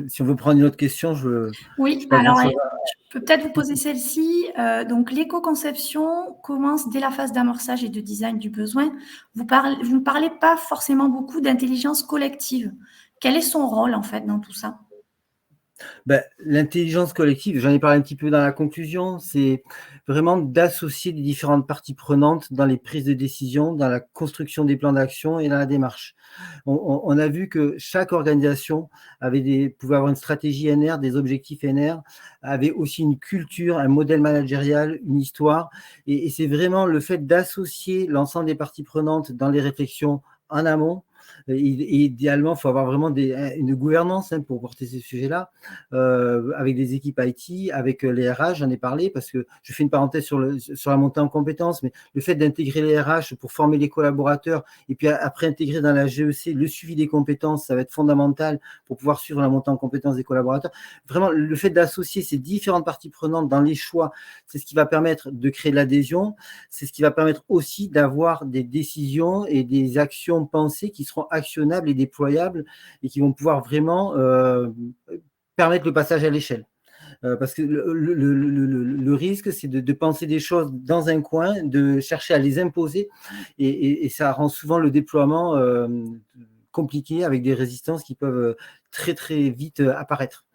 si on veut prendre une autre question,
Oui, alors je peux peut-être vous poser celle-ci. Donc, l'éco-conception commence dès la phase d'amorçage et de design du besoin. Vous ne parlez pas forcément beaucoup d'intelligence collective. Quel est son rôle, en fait, dans tout ça?
L'intelligence collective, j'en ai parlé un petit peu dans la conclusion, c'est vraiment d'associer les différentes parties prenantes dans les prises de décision, dans la construction des plans d'action et dans la démarche. On a vu que chaque organisation pouvait avoir une stratégie NR, des objectifs NR, avait aussi une culture, un modèle managérial, une histoire. Et c'est vraiment le fait d'associer l'ensemble des parties prenantes dans les réflexions en amont. Et idéalement, il faut avoir vraiment une gouvernance pour porter ces sujets-là, avec des équipes IT, avec les RH, j'en ai parlé, parce que je fais une parenthèse sur la montée en compétences, mais le fait d'intégrer les RH pour former les collaborateurs, et puis après intégrer dans la GEC le suivi des compétences, ça va être fondamental pour pouvoir suivre la montée en compétences des collaborateurs. Vraiment, le fait d'associer ces différentes parties prenantes dans les choix, c'est ce qui va permettre de créer de l'adhésion, c'est ce qui va permettre aussi d'avoir des décisions et des actions pensées qui seront actionnables et déployables et qui vont pouvoir vraiment permettre le passage à l'échelle. Parce que le risque, c'est de penser des choses dans un coin, de chercher à les imposer et ça rend souvent le déploiement compliqué avec des résistances qui peuvent très très vite apparaître.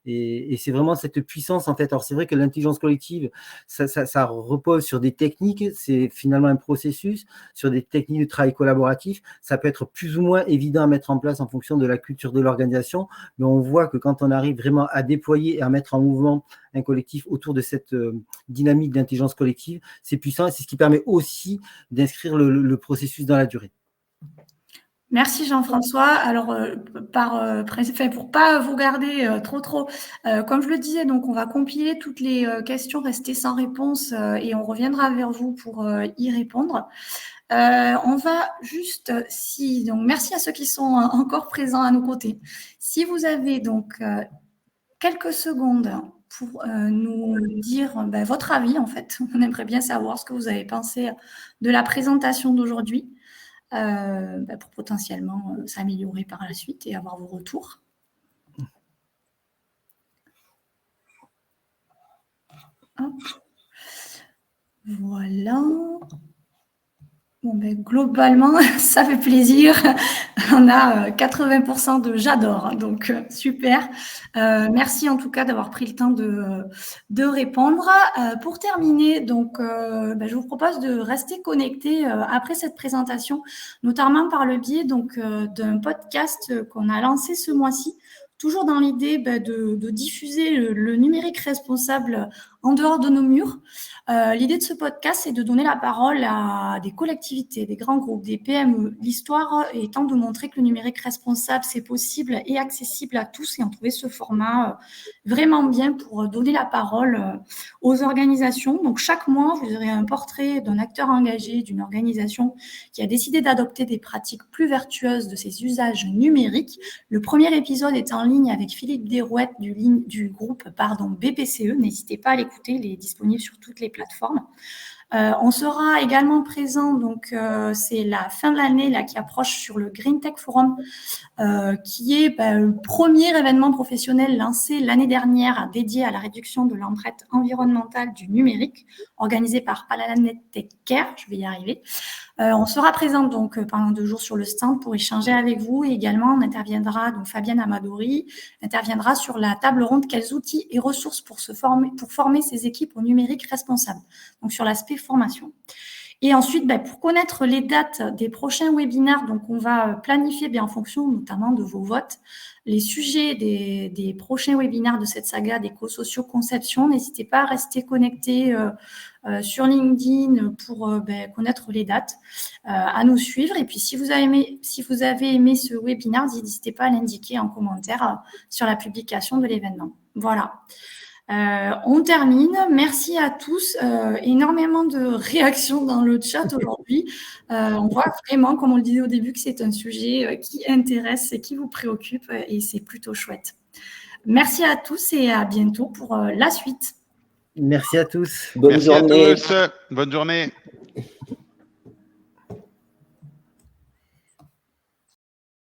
Et c'est vraiment cette puissance, en fait. Alors, c'est vrai que l'intelligence collective, ça repose sur des techniques, c'est finalement un processus, sur des techniques de travail collaboratif. Ça peut être plus ou moins évident à mettre en place en fonction de la culture de l'organisation, mais on voit que quand on arrive vraiment à déployer et à mettre en mouvement un collectif autour de cette dynamique d'intelligence collective, c'est puissant et c'est ce qui permet aussi d'inscrire le processus dans la durée.
Merci Jean-François. Alors, pour pas vous garder trop, comme je le disais, donc on va compiler toutes les questions restées sans réponse et on reviendra vers vous pour y répondre. On va juste, donc merci à ceux qui sont encore présents à nos côtés. Si vous avez donc quelques secondes pour nous dire votre avis, en fait, on aimerait bien savoir ce que vous avez pensé de la présentation d'aujourd'hui. Pour potentiellement s'améliorer par la suite et avoir vos retours. Hop. Voilà. Bon, globalement, ça fait plaisir. On a 80% de j'adore, donc super. Merci en tout cas d'avoir pris le temps de répondre. Pour terminer, donc, je vous propose de rester connectés après cette présentation, notamment par le biais donc d'un podcast qu'on a lancé ce mois-ci, toujours dans l'idée de diffuser le numérique responsable en dehors de nos murs. L'idée de ce podcast, c'est de donner la parole à des collectivités, des grands groupes, des PME. L'histoire étant de montrer que le numérique responsable, c'est possible et accessible à tous et on trouvait ce format vraiment bien pour donner la parole aux organisations. Donc, chaque mois, vous aurez un portrait d'un acteur engagé, d'une organisation qui a décidé d'adopter des pratiques plus vertueuses de ses usages numériques. Le premier épisode est en ligne avec Philippe Derouette du groupe BPCE. N'hésitez pas à l'écouter, il est disponible sur toutes les plateformes. On sera également présent, donc c'est la fin de l'année là qui approche sur le Green Tech Forum, qui est le premier événement professionnel lancé l'année dernière dédié à la réduction de l'empreinte environnementale du numérique, organisé par Planet Tech Care, je vais y arriver. On sera présent donc pendant 2 jours sur le stand pour échanger avec vous et également on interviendra, donc Fabienne Amadori interviendra sur la table ronde quels outils et ressources pour former ces équipes au numérique responsable, donc sur l'aspect formation. Et ensuite, pour connaître les dates des prochains webinaires, donc on va planifier en fonction notamment de vos votes les sujets des prochains webinaires de cette saga d'éco-socio-conception. N'hésitez pas à rester connectés sur LinkedIn pour connaître les dates, à nous suivre. Et puis, si vous avez aimé ce webinaire, n'hésitez pas à l'indiquer en commentaire sur la publication de l'événement. Voilà. On termine. Merci à tous. Énormément de réactions dans le chat aujourd'hui. On voit vraiment, comme on le disait au début, que c'est un sujet qui intéresse et qui vous préoccupe et c'est plutôt chouette. Merci à tous et à bientôt pour la suite.
Merci à tous.
Bonne journée.
À tous. Bonne journée.